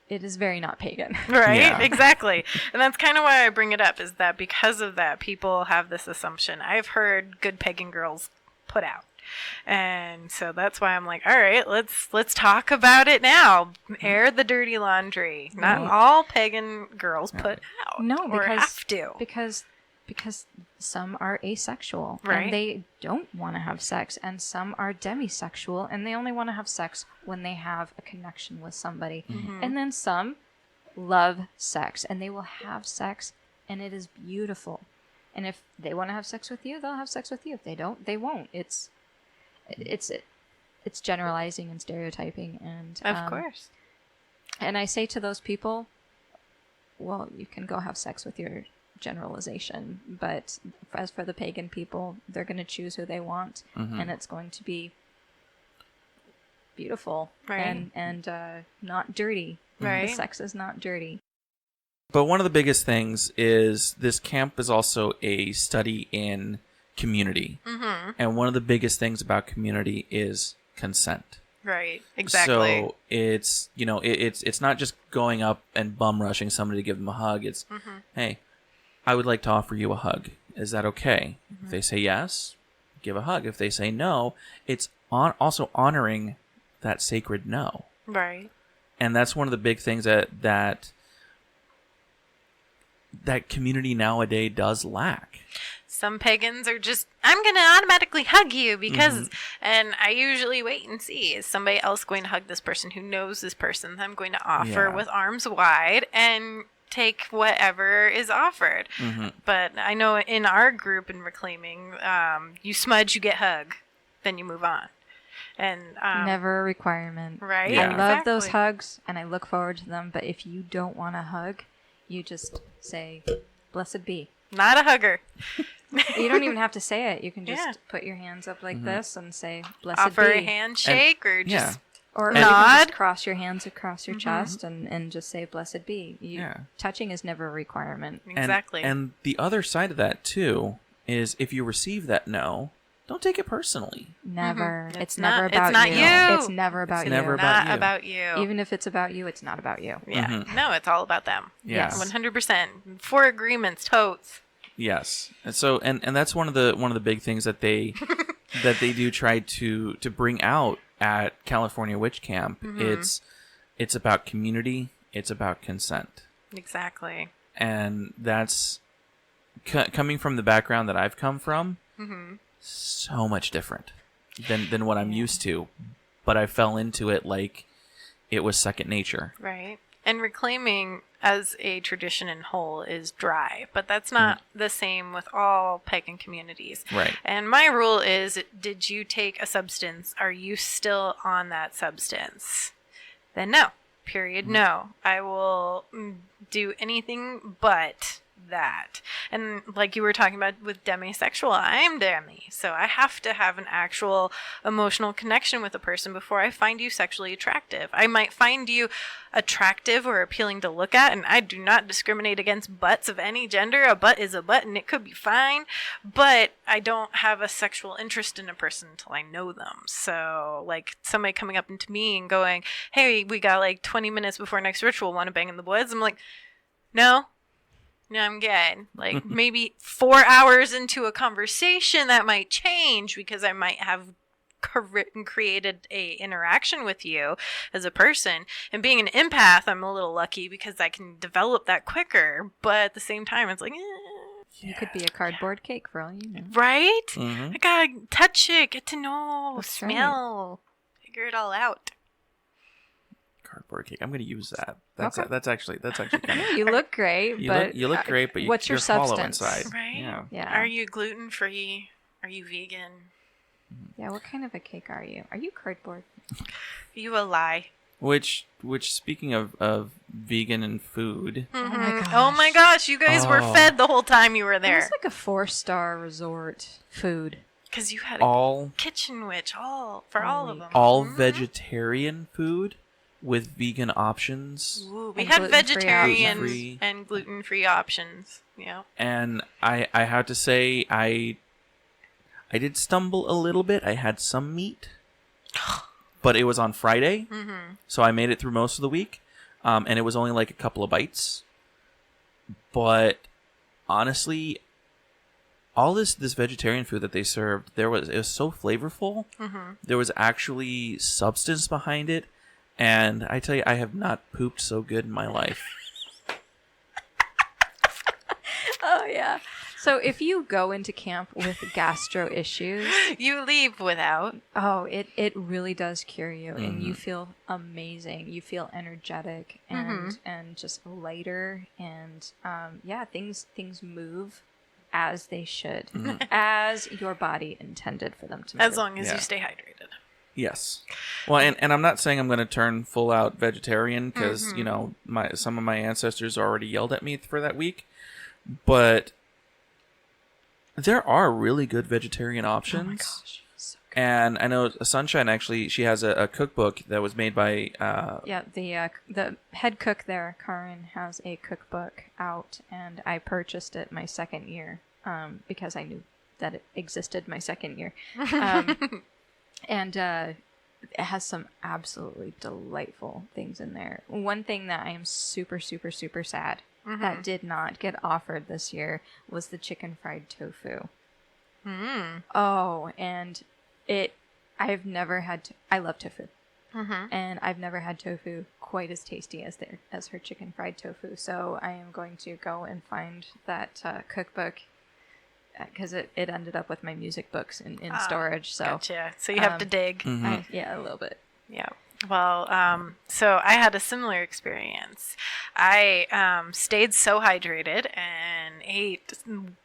It is very not pagan.
Right?
Yeah.
Exactly. And that's kind of why I bring it up, is that because of that, people have this assumption. I've heard good pagan girls put out. And so that's why I'm like, all right, let's talk about it now. Air the dirty laundry. Not all pagan girls put out.
No,
or
because
have to.
because some are asexual,
Right.
and they don't want to have sex, and some are demisexual, and they only want to have sex when they have a connection with somebody. And then some love sex, and they will have sex, and it is beautiful. And if they want to have sex with you, they'll have sex with you. If they don't, they won't. It's generalizing and stereotyping, and
Of course.
And I say to those people, well, you can go have sex with your generalization, but as for the pagan people, they're going to choose who they want, and it's going to be beautiful,
Right.
and not dirty.
Right.
The sex is not dirty.
But one of the biggest things is this camp is also a study in community. And one of the biggest things about community is consent.
Right. Exactly.
So it's, it's not just going up and bum rushing somebody to give them a hug. It's, hey, I would like to offer you a hug. Is that okay? If they say yes, give a hug. If they say no, it's also honoring that sacred no.
Right.
And that's one of the big things that community nowadays does lack.
Some pagans are just, I'm going to automatically hug you because, and I usually wait and see, is somebody else going to hug this person who knows this person? I'm going to offer with arms wide and take whatever is offered. But I know in our group in Reclaiming, you smudge, you get hug, then you move on. And
Never a requirement.
Right?
Yeah.
I love those
Exactly.
hugs, and I look forward to them, but if you don't want a hug, you just say, blessed be.
Not a hugger.
You don't even have to say it. You can just
Yeah.
put your hands up like this and say, blessed
Offer
be.
a handshake or just
Or
nod.
you can just cross your hands across your chest and just say, blessed be. Touching is never a requirement.
exactly.
And the other side of that, too, is if you receive that no, don't take it personally.
Never.
Mhm.
It's
It's not-
never
it's
about
not
you.
you.
It's never about
It's
you.
never
not
you.
about you.
Even if it's about you, it's not about you.
Yeah. No, it's all about them.
Yeah.
Yes.
100%. For agreements, totes.
Yes, and so and that's one of the big things that they do try to bring out at California Witch Camp. It's about community. It's about consent,
Exactly.
and that's coming from the background that I've come from. So much different than what I'm used to, but I fell into it like it was second nature.
Right. And reclaiming as a tradition in whole is dry, but that's not the same with all pagan communities.
Right.
And my rule is, did you take a substance? Are you still on that substance? Then no. Period. No. I will do anything but that. And like you were talking about with demisexual, I'm demi. So I have to have an actual emotional connection with a person before I find you sexually attractive. I might find you attractive or appealing to look at, and I do not discriminate against butts of any gender. A butt is a butt and it could be fine, but I don't have a sexual interest in a person until I know them. So like somebody coming up into me and going, hey, we got like 20 minutes before next ritual, want to bang in the woods? I'm like, no, I'm good. Like maybe 4 hours into a conversation that might change because I might have created a interaction with you as a person. And being an empath, I'm a little lucky because I can develop that quicker. But at the same time, it's like,
You could be a cardboard cake for all you know.
right?
Mm-hmm.
I gotta touch it, get to know,
That's
smell, figure it all out.
Cardboard cake. I'm going to use that. That's
Okay.
that's actually kind of.
You look great, but
You look great, but
what's
you're
your
hollow
substance?
inside.
Right?
Yeah.
Yeah.
Are you gluten free? Are you vegan?
Yeah, what kind of a cake are you? Are you cardboard?
You a lie.
Which speaking of vegan and food,
Oh my gosh, you guys were
Oh.
fed the whole time you were
It
there.
was like a 4-star resort food.
Because you had a
all
kitchen witch for all of them.
all vegetarian food with vegan options.
Ooh, we
And
had
gluten-free
vegetarian
options.
and gluten-free options. Yeah.
And I have to say I did stumble a little bit. I had some meat, but it was on Friday, so I made it through most of the week, and it was only like a couple of bites. But honestly, all this vegetarian food that they served, it was so flavorful. There was actually substance behind it, and I tell you, I have not pooped so good in my life.
Oh, yeah. So if you go into camp with gastro issues,
You leave without.
it really does cure you, and you feel amazing. You feel energetic and just lighter, and things move as they should, as your body intended for them to move.
As long as
Yeah.
you stay hydrated.
Yes. Well, and I'm not saying I'm going to turn full out vegetarian because, some of my ancestors already yelled at me for that week. But there are really good vegetarian options.
Oh my gosh, so good.
And I know Sunshine actually, she has a cookbook that was made by
The head cook there, Karin, has a cookbook out, and I purchased it my second year because I knew that it existed my second year. And it has some absolutely delightful things in there. One thing that I am super, super, super sad that did not get offered this year was the chicken fried tofu. Oh, and I've never had, I love tofu. And I've never had tofu quite as tasty as her chicken fried tofu. So I am going to go and find that cookbook because it ended up with my music books in storage. So
Gotcha. So you have to dig.
yeah, a little bit.
Yeah. Well, so I had a similar experience. I stayed so hydrated and ate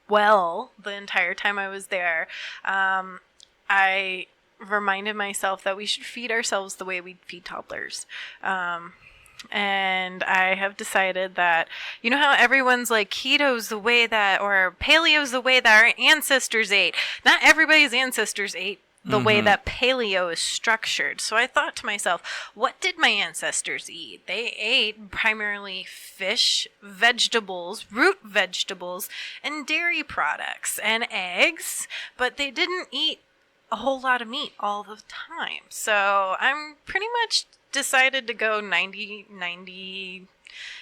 well the entire time I was there. I reminded myself that we should feed ourselves the way we feed toddlers. And I have decided that, you know how everyone's like keto's the way that, or paleo's the way that our ancestors ate. Not everybody's ancestors ate the way that paleo is structured. So I thought to myself, what did my ancestors eat? They ate primarily fish, vegetables, root vegetables, and dairy products, and eggs, but they didn't eat a whole lot of meat all the time. So I'm pretty much decided to go 90, maybe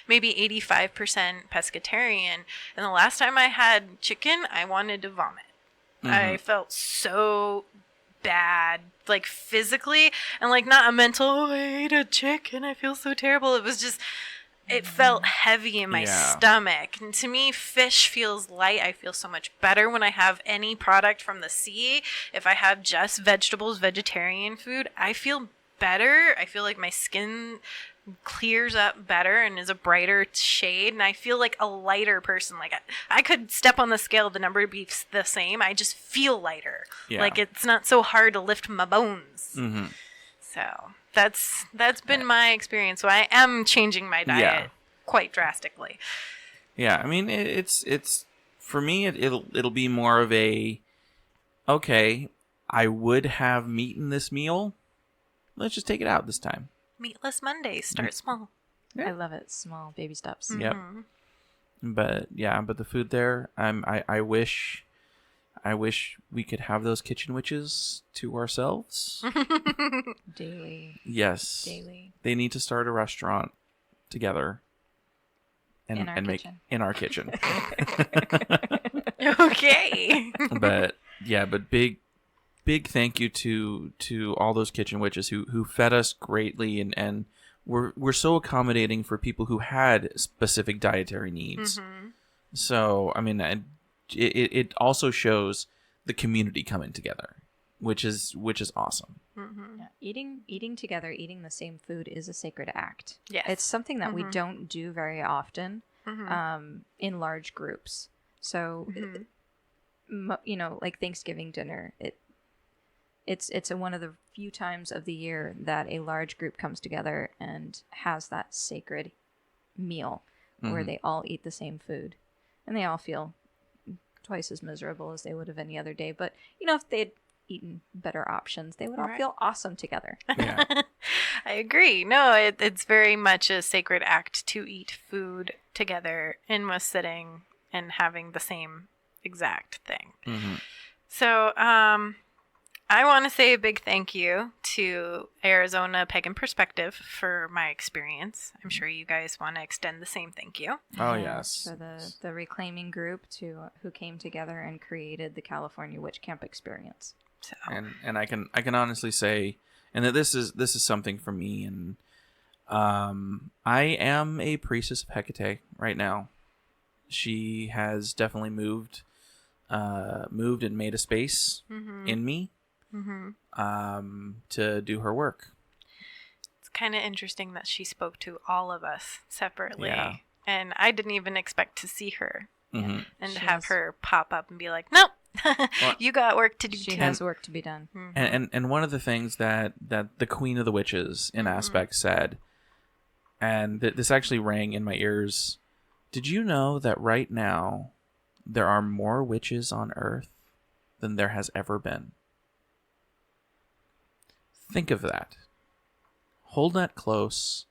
85% pescatarian. And the last time I had chicken, I wanted to vomit. I felt so bad, like physically, and like not a mental, oh, I ate a chicken, I feel so terrible. It was just, it felt heavy in my stomach. And to me, fish feels light. I feel so much better when I have any product from the sea. If I have just vegetables, vegetarian food, I feel better. I feel like my skin clears up better and is a brighter shade, and I feel like a lighter person. Like I could step on the scale, the number be the same, I just feel lighter. Like it's not so hard to lift my bones. So that's been my experience. So I am changing my diet quite drastically.
Yeah, I mean it's for me it'll be more of a, okay, I would have meat in this meal, let's just take it out this time.
Meatless Mondays. Start small.
I love it. Small baby steps.
Yep. But the food there, I wish we could have those kitchen witches to ourselves.
Daily.
Yes.
Daily.
They need to start a restaurant together. And make
kitchen.
In our kitchen.
Okay.
But big thank you to all those kitchen witches who fed us greatly and we're so accommodating for people who had specific dietary needs. So I mean it also shows the community coming together, which is awesome.
Yeah. Eating together, eating the same food is a sacred act.
Yes.
It's something that we don't do very often in large groups. So like Thanksgiving dinner, it's one of the few times of the year that a large group comes together and has that sacred meal where they all eat the same food and they all feel twice as miserable as they would have any other day. But if they'd eaten better options, they would all feel awesome together.
Yeah.
I agree. No, it's very much a sacred act to eat food together in one sitting and having the same exact thing. So, I want to say a big thank you to Arizona Pagan Perspective for my experience. I'm sure you guys want to extend the same thank you.
Oh, yes.
For the reclaiming group who came together and created the California Witch Camp experience.
So.
And I can honestly say, and that this is something for me, and I am a priestess of Hecate right now. She has definitely moved and made a space in me to do her work.
It's kind of interesting that she spoke to all of us separately,
and
I didn't even expect to see her and to have her pop up and be like, "Nope, you got work to do."
She has work to be done.
And one of the things that the Queen of the Witches in Aspect said, and this actually rang in my ears. Did you know that right now there are more witches on Earth than there has ever been? Think of that. Hold that close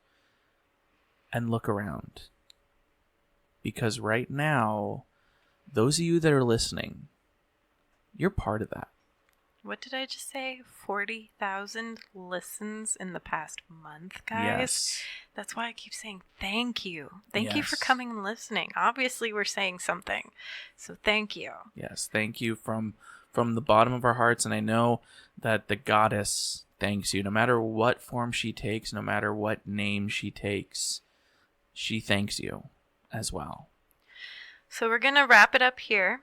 and look around. Because right now, those of you that are listening, you're part of that.
What did I just say? 40,000 listens in the past month, guys.
Yes.
That's why I keep saying thank you. Thank you for coming and listening. Obviously, we're saying something. So thank you.
Yes, thank you from the bottom of our hearts. And I know that the goddess thanks you. No matter what form she takes, no matter what name she takes, she thanks you as well. So
we're going to wrap it up here.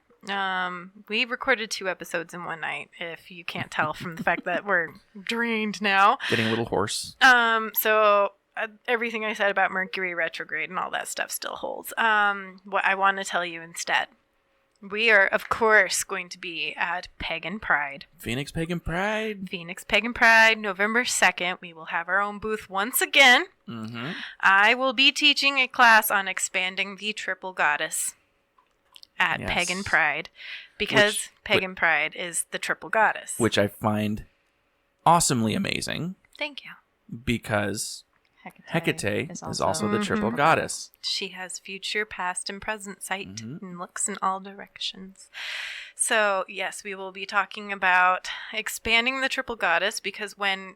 We recorded 2 episodes in one night, if you can't tell from the fact that we're drained now.
Getting a little hoarse.
So everything I said about Mercury retrograde and all that stuff still holds. What I want to tell you instead. We are, of course, going to be at Pagan Pride.
Phoenix Pagan Pride,
November 2nd. We will have our own booth once again. I will be teaching a class on expanding the triple goddess at Pagan Pride, because Pagan Pride is the triple goddess.
Which I find awesomely amazing.
Thank you.
Because Hecate is also the triple goddess.
She has future, past, and present sight and looks in all directions. So, yes, we will be talking about expanding the triple goddess, because when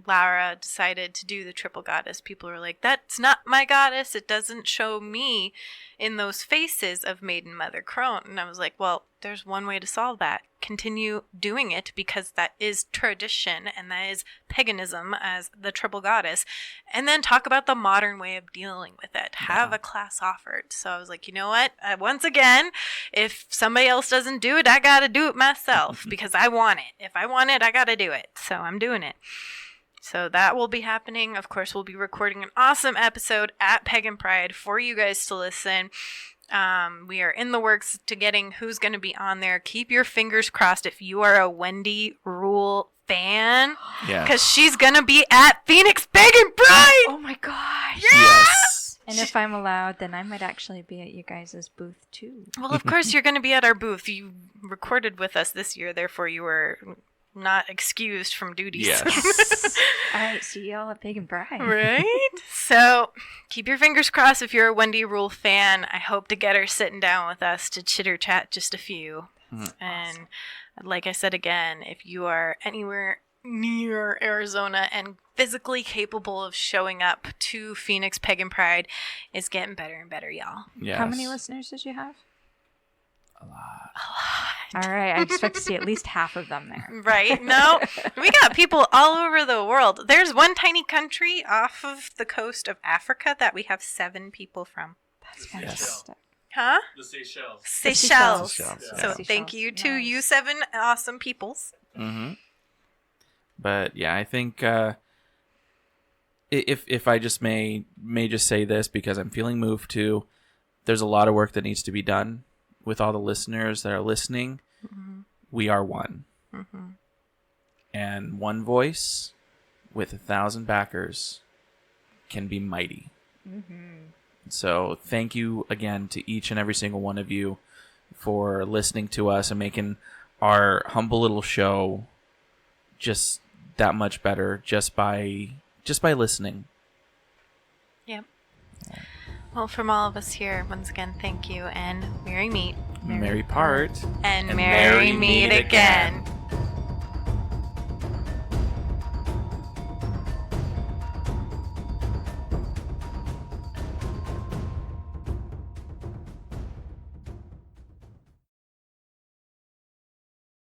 Lara decided to do the triple goddess, people were like, that's not my goddess. It doesn't show me in those faces of Maiden Mother Crone. And I was like, well, there's one way to solve that. Continue doing it, because that is tradition and that is paganism as the triple goddess. And then talk about the modern way of dealing with it. Have a class offered. So I was like, you know what? Once again, if somebody else doesn't do it, I got to do it myself because I want it. If I want it, I got to do it. So I'm doing it. So that will be happening. Of course, we'll be recording an awesome episode at Pagan Pride for you guys to listen. We are in the works to getting who's going to be on there. Keep your fingers crossed if you are a Wendy Rule fan.
Yeah.
Because she's going to be at Phoenix Pagan Pride.
Oh my gosh.
Yes.
And if I'm allowed, then I might actually be at you guys' booth too.
Well, of course, you're going to be at our booth. You recorded with us this year, therefore you were not excused from duties.
Yes.
All right, see y'all at Pagan Pride.
Right? So keep your fingers crossed if you're a Wendy Rule fan. I hope to get her sitting down with us to chitter chat just a few. And like I said again, if you are anywhere near Arizona and physically capable of showing up to Phoenix Pagan Pride, it's getting better and better, y'all.
Yes.
How many listeners did you have?
A lot.
All right, I expect to see at least half of them there.
Right? No, we got people all over the world. There's one tiny country off of the coast of Africa that we have 7 people from.
That's fantastic.
Huh?
The Seychelles.
Seychelles.
Seychelles,
So
yeah.
thank you to
Nice.
you 7 awesome peoples.
Mm-hmm. But yeah, I think if I just may just say this because I'm feeling moved to, there's a lot of work that needs to be done with all the listeners that are listening.
Mm-hmm.
We are one.
Mm-hmm.
And one voice with 1,000 backers can be mighty.
Mm-hmm.
So thank you again to each and every single one of you for listening to us and making our humble little show just that much better just by listening.
Yep. Well, from all of us here, once again, thank you and merry meet.
Merry part
And merry meet again.